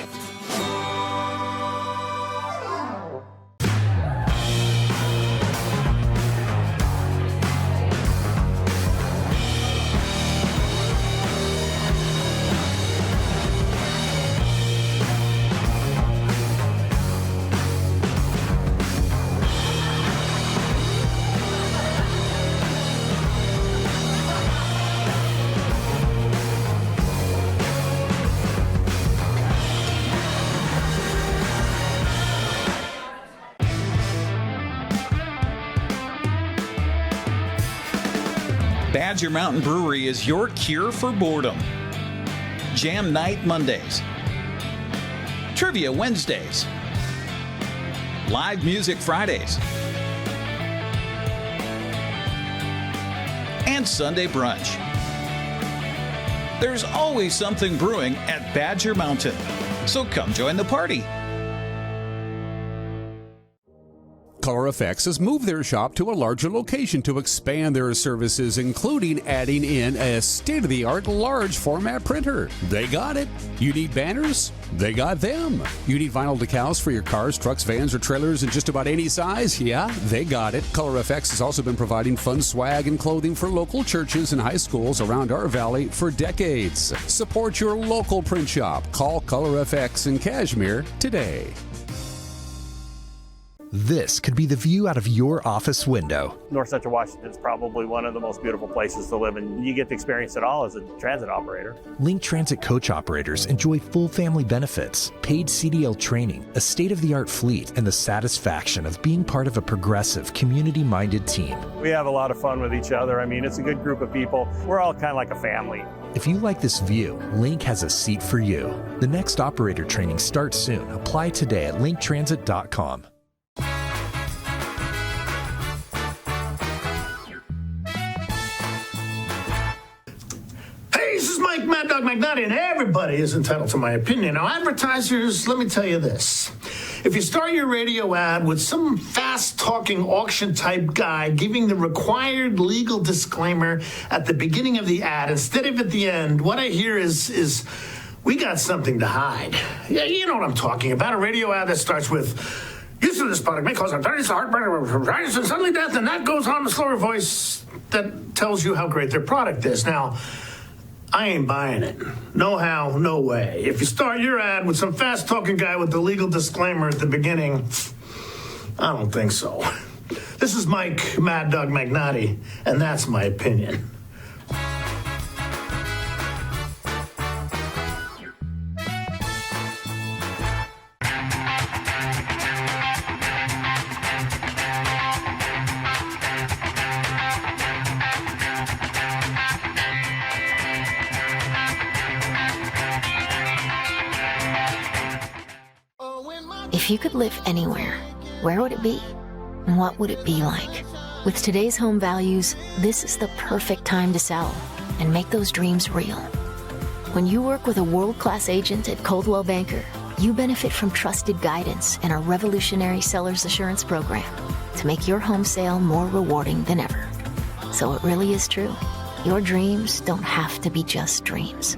Speaker 21: Badger Mountain Brewery is your cure for boredom. Jam Night Mondays. Trivia Wednesdays. Live Music Fridays. And Sunday Brunch. There's always something brewing at Badger Mountain, so come join the party.
Speaker 1: ColorFX has moved their shop to a larger location to expand their services, including adding in a state-of-the-art large format printer. They got it. You need banners? They got them. You need vinyl decals for your cars, trucks, vans, or trailers in just about any size? Yeah, they got it. ColorFX has also been providing fun swag and clothing for local churches and high schools around our valley for decades. Support your local print shop. Call ColorFX in Cashmere today.
Speaker 22: This could be the view out of your office window.
Speaker 23: North Central Washington is probably one of the most beautiful places to live, and you get to experience it all as a transit operator.
Speaker 22: Link Transit coach operators enjoy full family benefits, paid CDL training, a state-of-the-art fleet, and the satisfaction of being part of a progressive, community-minded team.
Speaker 23: We have a lot of fun with each other. I mean, it's a good group of people. We're all kind of like a family.
Speaker 22: If you like this view, Link has a seat for you. The next operator training starts soon. Apply today at linktransit.com.
Speaker 24: This is Mike Mad Dog McNaughty, and everybody is entitled to my opinion. Now, advertisers, let me tell you this. If you start your radio ad with some fast-talking auction-type guy giving the required legal disclaimer at the beginning of the ad instead of at the end, what I hear is we got something to hide. Yeah, you know what I'm talking about. A radio ad that starts with, "This use of this product may cause arthritis, heartburn, and suddenly death, and that goes on the slower voice that tells you how great their product is. Now, I ain't buying it. No how, no way. If you start your ad with some fast-talking guy with the legal disclaimer at the beginning, I don't think so. This is Mike Mad Dog Magnotti, and that's my opinion.
Speaker 2: If you could live anywhere, where would it be? And what would it be like? With today's home values, this is the perfect time to sell and make those dreams real. When you work with a world-class agent at Coldwell Banker, you benefit from trusted guidance and our revolutionary seller's assurance program to make your home sale more rewarding than ever. So it really is true. Your dreams don't have to be just dreams.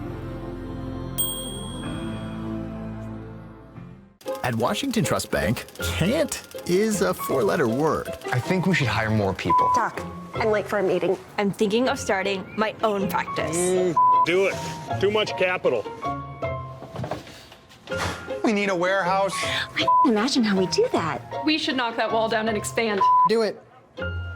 Speaker 9: At Washington Trust Bank, can't is a four-letter word.
Speaker 10: I think we should hire more people.
Speaker 8: Doc, I'm late for a meeting. I'm thinking of starting my own practice.
Speaker 3: Do it. Too much capital.
Speaker 10: We need a warehouse.
Speaker 8: I can't imagine how we do that.
Speaker 11: We should knock that wall down and expand.
Speaker 4: Do it.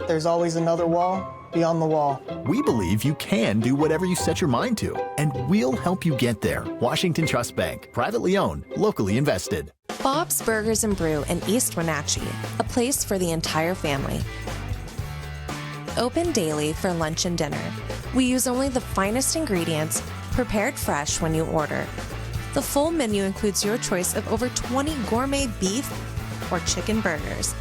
Speaker 4: There's always another wall beyond the wall.
Speaker 9: We believe you can do whatever you set your mind to, and we'll help you get there. Washington Trust Bank, privately owned, locally invested.
Speaker 7: Bob's Burgers and Brew in East Wenatchee, a place for the entire family. Open daily for lunch and dinner. We use only the finest ingredients, prepared fresh when you order. The full menu includes your choice of over 20 gourmet beef or chicken burgers.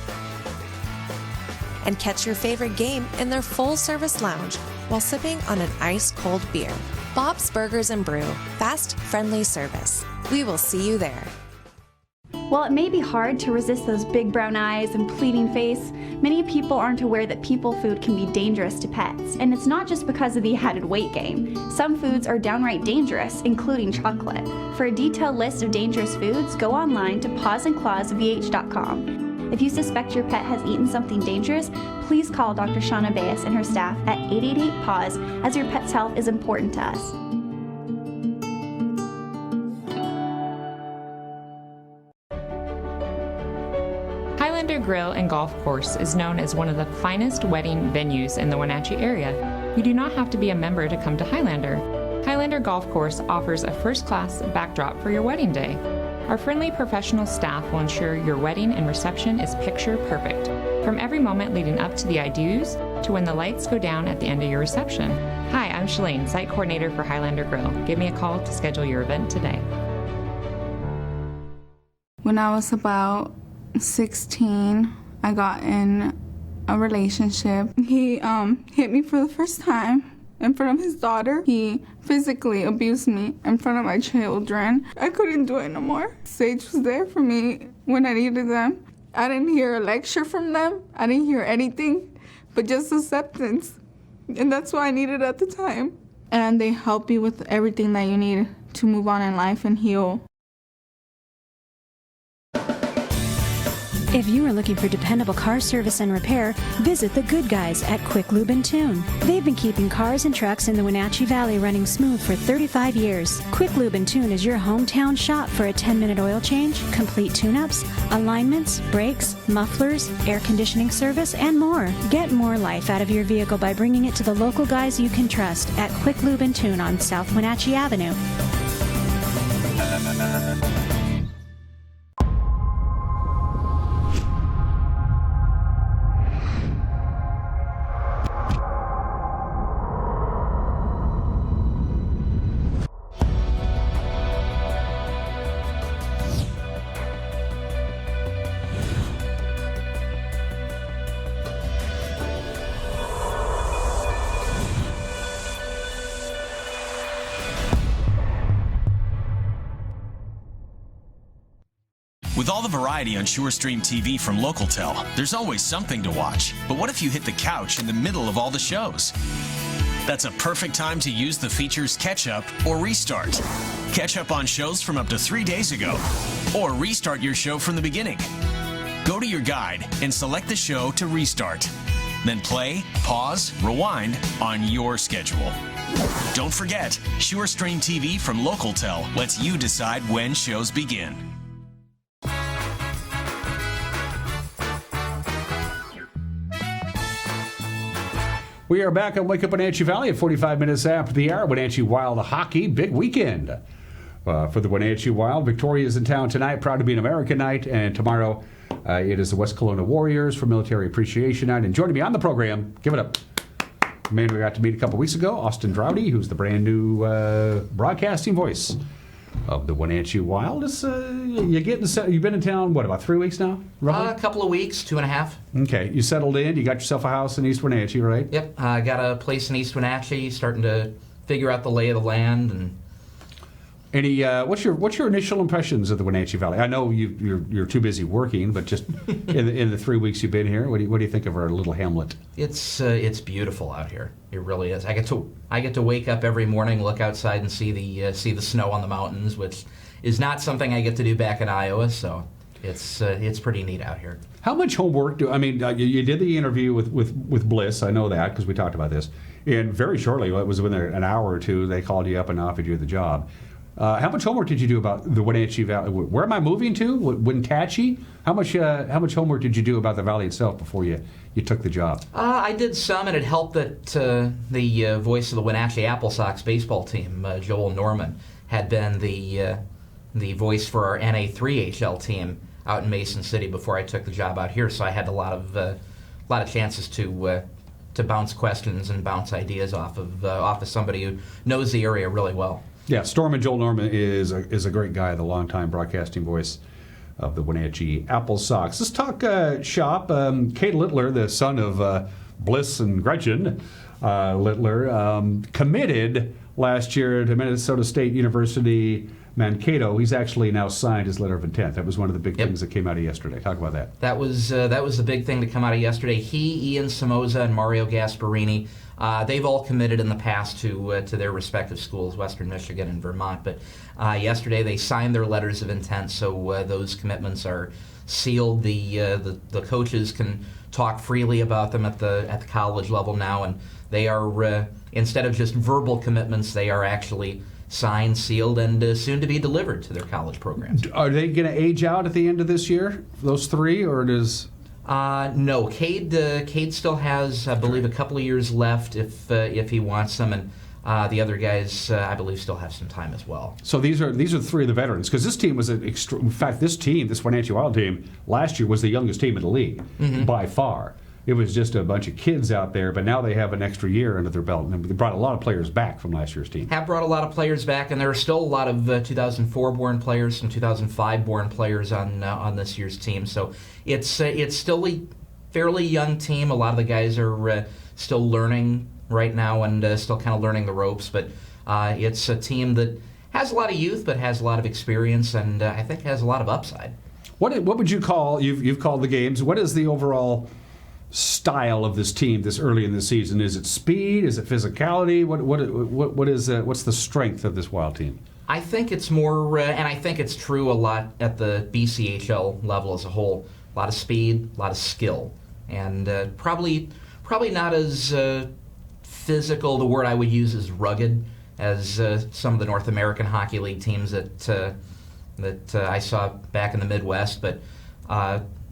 Speaker 7: And catch your favorite game in their full-service lounge while sipping on an ice-cold beer. Bob's Burgers and Brew, fast, friendly service. We will see you there.
Speaker 25: While it may be hard to resist those big brown eyes and pleading face, many people aren't aware that people food can be dangerous to pets. And it's not just because of the added weight gain. Some foods are downright dangerous, including chocolate. For a detailed list of dangerous foods, go online to pawsandclawsvh.com. If you suspect your pet has eaten something dangerous, please call Dr. Shauna Baez and her staff at 888-PAWS, as your pet's health is important to us.
Speaker 26: Highlander Grill and Golf Course is known as one of the finest wedding venues in the Wenatchee area. You do not have to be a member to come to Highlander. Highlander Golf Course offers a first-class backdrop for your wedding day. Our friendly professional staff will ensure your wedding and reception is picture perfect, from every moment leading up to the I-dos to when the lights go down at the end of your reception. Hi, I'm Shalene, site coordinator for Highlander Grill. Give me a call to schedule your event today.
Speaker 27: When I was about 16, I got in a relationship. He hit me for the first time in front of his daughter. He physically abused me in front of my children. I couldn't do it no more. Sage was there for me when I needed them. I didn't hear a lecture from them. I didn't hear anything, but just acceptance. And that's what I needed at the time. And they help you with everything that you need to move on in life and heal.
Speaker 28: If you are looking for dependable car service and repair, visit the good guys at Quick Lube and Tune. They've been keeping cars and trucks in the Wenatchee Valley running smooth for 35 years. Quick Lube and Tune is your hometown shop for a 10-minute oil change, complete tune-ups, alignments, brakes, mufflers, air conditioning service, and more. Get more life out of your vehicle by bringing it to the local guys you can trust at Quick Lube and Tune on South Wenatchee Avenue.
Speaker 29: With all the variety on SureStream TV from Localtel, there's always something to watch. But what if you hit the couch in the middle of all the shows? That's a perfect time to use the features Catch Up or Restart. Catch up on shows from up to 3 days ago, or restart your show from the beginning. Go Go to your guide and select the show to restart. Then play, pause, rewind on your schedule. Don't forget, SureStream TV from Localtel lets you decide when shows begin.
Speaker 1: We are back on Wake Up Wenatchee Valley at 45 minutes after the hour. Wenatchee Wild hockey, big weekend for the Wenatchee Wild. Victoria is in town tonight, proud to be an American night, and tomorrow it is the West Kelowna Warriors for Military Appreciation Night. And joining me on the program, give it up, the man we got to meet a couple weeks ago, Austin Draude, who's the brand new broadcasting voice of the Wenatchee Wild. You've been in town, what, about 3 weeks now? Roughly?
Speaker 5: A couple of weeks, 2.5.
Speaker 1: Okay, you settled in, you got yourself a house in East Wenatchee, right?
Speaker 5: Yep, I got a place in East Wenatchee, starting to figure out the lay of the land. And
Speaker 1: what's your initial impressions of the Wenatchee Valley? I know you're too busy working, but just in the 3 weeks you've been here, what do you think of our little hamlet?
Speaker 5: It's beautiful out here. It really is. I get to wake up every morning, look outside, and see the snow on the mountains, which is not something I get to do back in Iowa. So it's pretty neat out here.
Speaker 1: How much homework you did the interview with Bliss? I know that because we talked about this, and very shortly, it was within an hour or two, they called you up and offered you the job. How much homework did you do about the Wenatchee Valley? Where am I moving to? Wenatchee? How much homework did you do about the valley itself before you took the job?
Speaker 5: I did some, and it helped that the voice of the Wenatchee Apple Sox baseball team, Joel Norman, had been the voice for our NA3HL team out in Mason City before I took the job out here. So I had a lot of chances to bounce questions and bounce ideas off of somebody who knows the area really well.
Speaker 1: Yeah, Storm and Joel Norman is a great guy, the longtime broadcasting voice of the Wenatchee Apple Sox. Let's talk shop. Kate Littler, the son of Bliss and Gretchen Littler, committed last year to Minnesota State University Mankato. He's actually now signed his letter of intent. That was one of the big things that came out of yesterday. Talk about that.
Speaker 5: That was the big thing to come out of yesterday. He, Ian Somoza, and Mario Gasparini, they've all committed in the past to their respective schools, Western Michigan and Vermont. But yesterday they signed their letters of intent, so those commitments are sealed. The coaches can talk freely about them at the college level now, and they are instead of just verbal commitments, they are actually signed, sealed, and soon to be delivered to their college programs.
Speaker 1: Are they going to age out at the end of this year, those three, or does...
Speaker 5: No, Cade still has, I believe, a couple of years left if he wants them, and the other guys, I believe, still have some time as well.
Speaker 1: So these are three of the veterans, because this team was in fact, this Wenatchee Wild team last year was the youngest team in the league by far. It was just a bunch of kids out there, but now they have an extra year under their belt, and they brought a lot of players back from last year's team.
Speaker 5: Have brought a lot of players back, and there are still a lot of 2004-born players, some 2005-born players on this year's team. So it's still a fairly young team. A lot of the guys are still learning right now and still kind of learning the ropes, but it's a team that has a lot of youth, but has a lot of experience, and I think has a lot of upside.
Speaker 1: What would you call? You've called the games. What is the overall style of this team this early in the season? Is it speed? Is it physicality? What's the strength of this Wild team?
Speaker 5: I think it's more, and I think it's true a lot at the BCHL level as a whole. A lot of speed, a lot of skill, and probably not as physical. The word I would use is rugged, as some of the North American Hockey League teams that I saw back in the Midwest, but.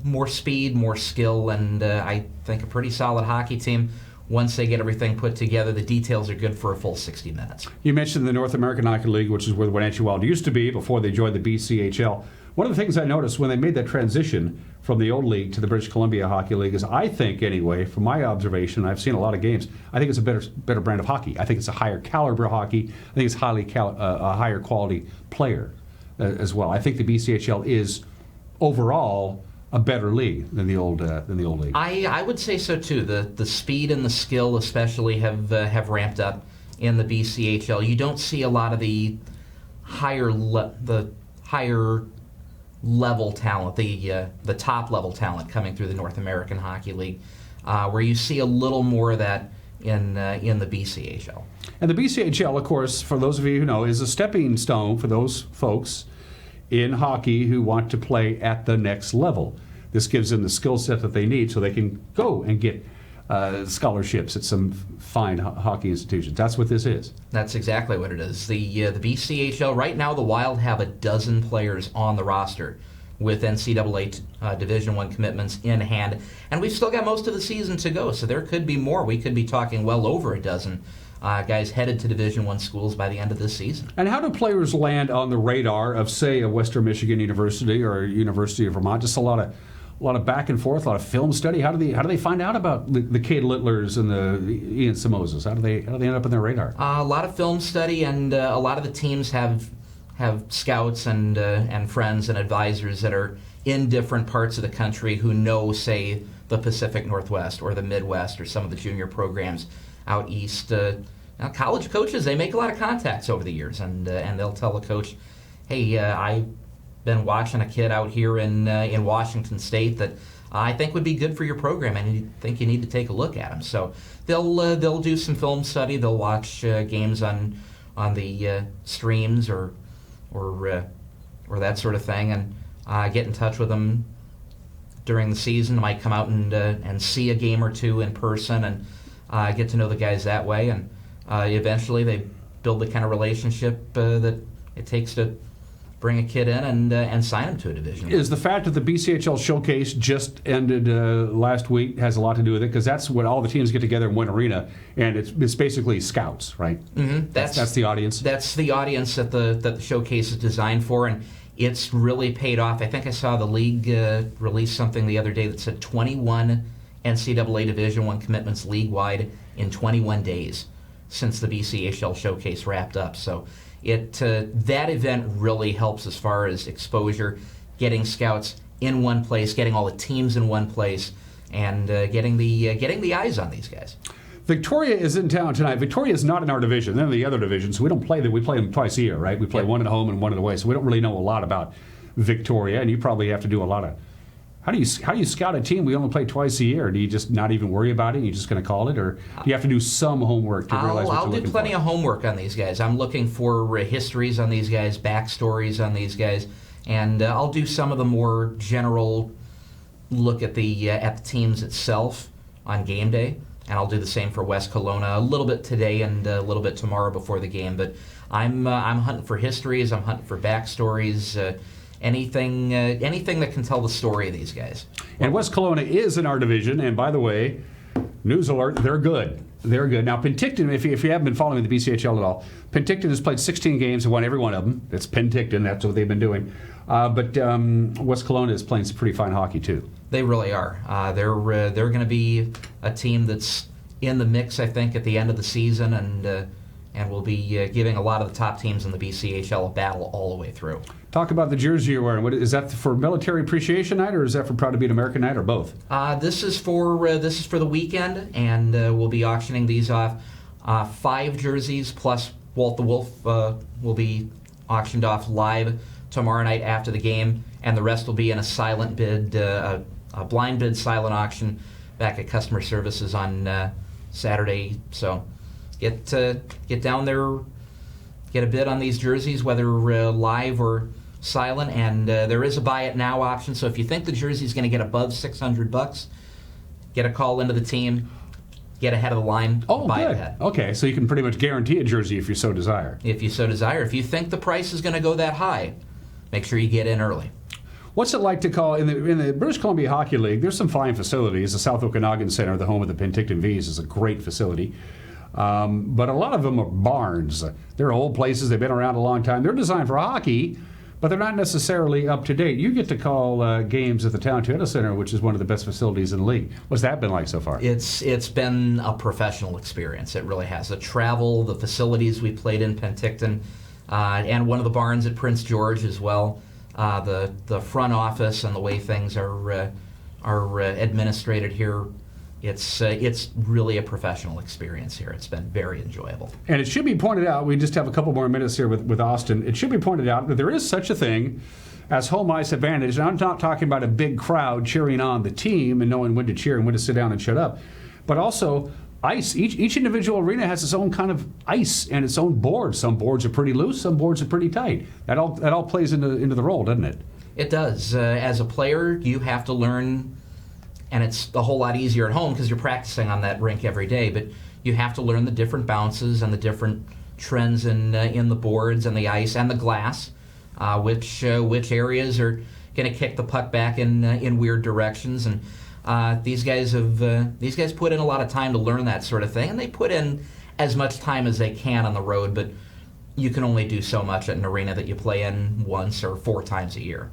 Speaker 5: More speed, more skill, and I think a pretty solid hockey team. Once they get everything put together, the details are good for a full 60 minutes.
Speaker 1: You mentioned the North American Hockey League, which is where the Wenatchee Wild used to be before they joined the BCHL. One of the things I noticed when they made that transition from the old league to the British Columbia Hockey League is, I think anyway, from my observation, I've seen a lot of games, I think it's a better brand of hockey. I think it's a higher caliber hockey. I think it's a higher quality player as well. I think the BCHL is overall a better league than the old league.
Speaker 5: I would say so too. The speed and the skill especially have ramped up in the BCHL. You don't see a lot of the higher level talent, the top level talent coming through the North American Hockey League, where you see a little more of that in the BCHL.
Speaker 1: And the BCHL, of course, for those of you who know, is a stepping stone for those folks in hockey who want to play at the next level. This gives them the skill set that they need so they can go and get scholarships at some fine hockey institutions. That's what this is.
Speaker 5: That's exactly what it is. The BCHL, right now the Wild have a dozen players on the roster with NCAA Division I commitments in hand. And we've still got most of the season to go, so there could be more. We could be talking well over a dozen guys headed to Division I schools by the end of this season.
Speaker 1: And how do players land on the radar of, say, a Western Michigan University or University of Vermont? Just a lot of back and forth, a lot of film study. How do they find out about the Cade Littlers and the Ian Samoses? How do they end up in their radar?
Speaker 5: A lot of film study, and a lot of the teams have scouts and friends and advisors that are in different parts of the country who know, say, the Pacific Northwest or the Midwest or some of the junior programs out east. Now, college coaches, they make a lot of contacts over the years, and they'll tell the coach, hey, I've been watching a kid out here in Washington State that I think would be good for your program, and I think you need to take a look at him. So they'll do some film study. They'll watch games on the streams or that sort of thing, and get in touch with them during the season. Might come out and see a game or two in person and get to know the guys that way, and eventually they build the kind of relationship that it takes to bring a kid in and sign him to a division.
Speaker 1: Is the fact that the BCHL Showcase just ended last week has a lot to do with it? Because that's when all the teams get together in one arena, and it's basically scouts, right?
Speaker 5: Mm-hmm.
Speaker 1: That's the audience? That's
Speaker 5: the audience that the Showcase is designed for, and it's really paid off. I think I saw the league release something the other day that said 21 NCAA Division I commitments league-wide in 21 days since the BCHL Showcase wrapped up. So that event really helps as far as exposure, getting scouts in one place, getting all the teams in one place, and getting the eyes on these guys.
Speaker 1: Victoria is in town tonight. Victoria is not in our division. They're in the other division, so we don't play them. We play them twice a year, right? We play one at home and one at away, so we don't really know a lot about Victoria. And you probably have to do a lot of. How do you scout a team? We only play twice a year. Do you just not even worry about it? You're just going to call it, or do you have to do some homework to realize what you're looking for?
Speaker 5: I'll do plenty of homework on these guys. I'm looking for histories on these guys, backstories on these guys, and I'll do some of the more general look at the teams itself on game day, and I'll do the same for West Kelowna a little bit today and a little bit tomorrow before the game. But I'm hunting for histories. I'm hunting for backstories. Anything that can tell the story of these guys.
Speaker 1: And West Kelowna is in our division, and by the way, news alert, they're good. They're good. Now, Penticton, if you haven't been following the BCHL at all, Penticton has played 16 games and won every one of them. It's Penticton, that's what they've been doing. But West Kelowna is playing some pretty fine hockey, too.
Speaker 5: They really are. They're going to be a team that's in the mix, I think, at the end of the season, and will be giving a lot of the top teams in the BCHL a battle all the way through.
Speaker 1: Talk about the jersey you're wearing. What, is that for Military Appreciation Night, or is that for Proud to Be an American Night, or both?
Speaker 5: This is for the weekend, and we'll be auctioning these off. 5 jerseys plus Walt the Wolf will be auctioned off live tomorrow night after the game, and the rest will be in a silent bid, a blind bid silent auction back at Customer Services on Saturday. So get down there, get a bid on these jerseys, whether live or silent, and there is a buy it now option. So if you think the jersey is going to get above $600, get a call into the team, get ahead of the line, buy it ahead.
Speaker 1: Okay, so you can pretty much guarantee a jersey if you so desire.
Speaker 5: If you so desire. If you think the price is going to go that high, make sure you get in early.
Speaker 1: What's it like to call in the British Columbia Hockey League? There's some fine facilities. The South Okanagan Center, the home of the Penticton V's, is a great facility. But a lot of them are barns. They're old places. They've been around a long time. They're designed for hockey, but they're not necessarily up to date. You get to call games at the Town Toyota Center, which is one of the best facilities in the league. What's that been like so far?
Speaker 5: It's been a professional experience. It really has. The travel, the facilities we played in Penticton, and one of the barns at Prince George as well. The front office and the way things are administrated here. It's really a professional experience here. It's been very enjoyable.
Speaker 1: And it should be pointed out, we just have a couple more minutes here with Austin. It should be pointed out that there is such a thing as home ice advantage. And I'm not talking about a big crowd cheering on the team and knowing when to cheer and when to sit down and shut up, but also ice. Each individual arena has its own kind of ice and its own boards. Some boards are pretty loose, some boards are pretty tight. That all plays into the role, doesn't it?
Speaker 5: It does. As a player, you have to learn, and it's a whole lot easier at home because you're practicing on that rink every day, but you have to learn the different bounces and the different trends in the boards and the ice and the glass, which areas are going to kick the puck back in weird directions. And these guys put in a lot of time to learn that sort of thing, and they put in as much time as they can on the road, but you can only do so much at an arena that you play in once or 4 times a year.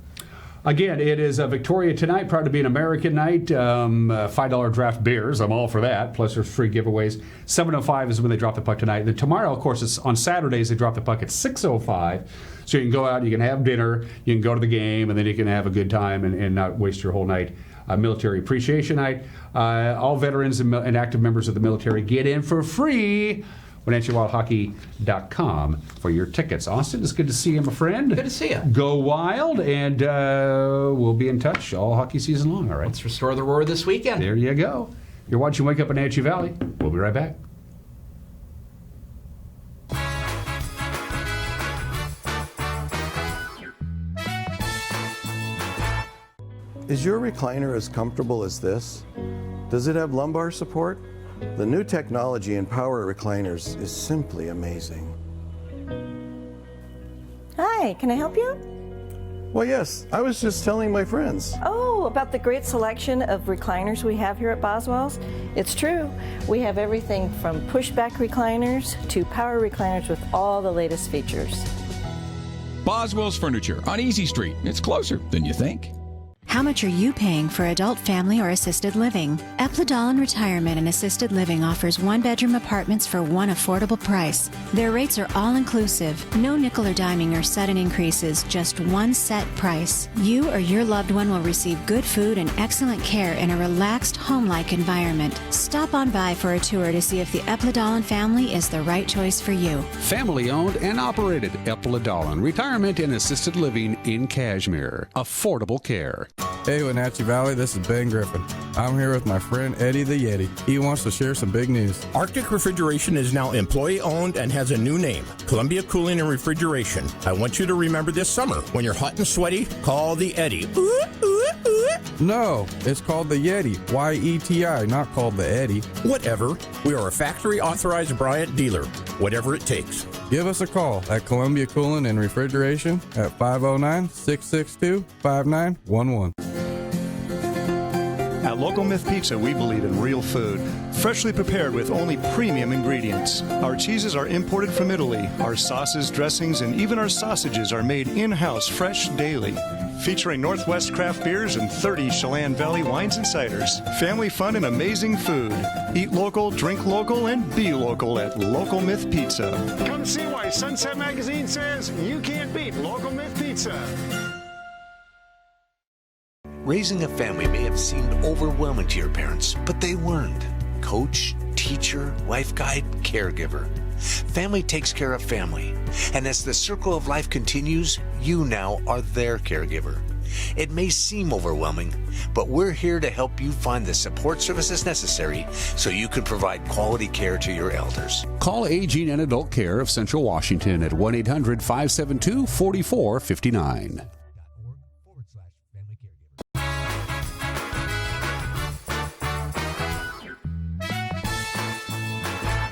Speaker 1: Again, it is Victoria tonight, proud to be an American night. $5 draft beers, I'm all for that. Plus there's free giveaways. 7:05 is when they drop the puck tonight. Then tomorrow, of course, it's on Saturdays, they drop the puck at 6:05. So you can go out, you can have dinner, you can go to the game, and then you can have a good time and not waste your whole night. Military Appreciation Night. All veterans and active members of the military get in for free. WenatcheeWildHockey.com for your tickets. Austin, it's good to see you, my friend.
Speaker 5: Good to see you.
Speaker 1: Go Wild, and we'll be in touch all hockey season long, all right?
Speaker 5: Let's restore the roar this weekend.
Speaker 1: There you go. You're watching Wake Up in Wenatchee Valley. We'll be right back.
Speaker 6: Is your recliner as comfortable as this? Does it have lumbar support? The new technology in power recliners is simply amazing.
Speaker 12: Hi, can I help you?
Speaker 6: Well, yes, I was just telling my friends.
Speaker 12: Oh, about the great selection of recliners we have here at Boswell's? It's true. We have everything from pushback recliners to power recliners with all the latest features.
Speaker 13: Boswell's Furniture on Easy Street. It's closer than you think.
Speaker 28: How much are you paying for adult, family, or assisted living? Epladolin Retirement and Assisted Living offers one-bedroom apartments for one affordable price. Their rates are all-inclusive. No nickel or diming or sudden increases, just one set price. You or your loved one will receive good food and excellent care in a relaxed, home-like environment. Stop on by for a tour to see if the Epladolin family is the right choice for you.
Speaker 1: Family-owned and operated Epladolin Retirement and Assisted Living in Cashmere. Affordable care.
Speaker 14: Hey, Wenatchee Valley, this is Ben Griffin. I'm here with my friend Eddie the Yeti. He wants to share some big news.
Speaker 15: Arctic Refrigeration is now employee-owned and has a new name, Columbia Cooling and Refrigeration. I want you to remember this summer, when you're hot and sweaty, call the Eddie.
Speaker 14: No, it's called the Yeti, Y-E-T-I, not called the Eddie.
Speaker 15: Whatever. We are a factory-authorized Bryant dealer. Whatever it takes.
Speaker 14: Give us a call at Columbia Cooling and Refrigeration at 509-662-5911.
Speaker 16: At Local Myth Pizza, we believe in real food, freshly prepared with only premium ingredients. Our cheeses are imported from Italy. Our sauces, dressings, and even our sausages are made in-house fresh daily. Featuring Northwest craft beers and 30 Chelan Valley wines and ciders. Family fun and amazing food. Eat local, drink local, and be local at Local Myth Pizza.
Speaker 3: Come see why Sunset Magazine says you can't beat Local Myth Pizza.
Speaker 17: Raising a family may have seemed overwhelming to your parents, but they weren't. Coach, teacher, life guide, caregiver. Family takes care of family. And as the circle of life continues, you now are their caregiver. It may seem overwhelming, but we're here to help you find the support services necessary so you can provide quality care to your elders.
Speaker 1: Call Aging and Adult Care of Central Washington at 1-800-572-4459.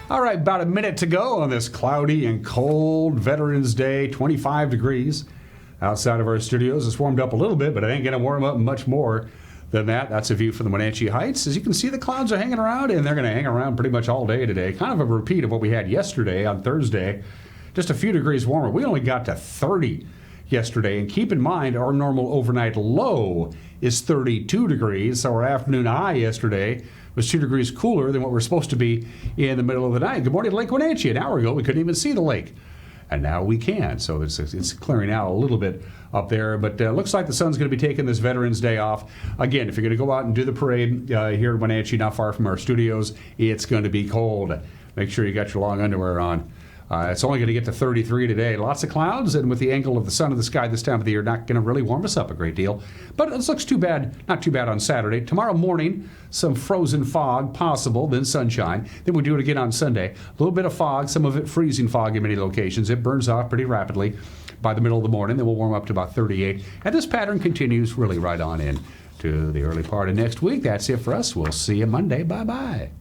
Speaker 1: All right, about a minute to go on this cloudy and cold Veterans Day, 25 degrees outside of our studios. It's warmed up a little bit, but it ain't going to warm up much more than that. That's a view from the Wenatchee Heights. As you can see, the clouds are hanging around, and they're going to hang around pretty much all day today. Kind of a repeat of what we had yesterday on Thursday, just a few degrees warmer. We only got to 30 yesterday, and keep in mind our normal overnight low is 32 degrees, so our afternoon high yesterday was 2 degrees cooler than what we're supposed to be in the middle of the night. Good morning, Lake Wenatchee. An hour ago, we couldn't even see the lake, and now we can. So it's clearing out a little bit up there, but it looks like the sun's going to be taking this Veterans Day off. Again, if you're going to go out and do the parade here in Wenatchee, not far from our studios, it's going to be cold. Make sure you got your long underwear on. It's only going to get to 33 today. Lots of clouds, and with the angle of the sun in the sky this time of the year, not going to really warm us up a great deal. But it looks not too bad on Saturday. Tomorrow morning, some frozen fog possible, then sunshine. Then we'll do it again on Sunday. A little bit of fog, some of it freezing fog in many locations. It burns off pretty rapidly. by the middle of the morning. Then we'll warm up to about 38. And this pattern continues really right on in to the early part of next week. That's it for us. We'll see you Monday. Bye-bye.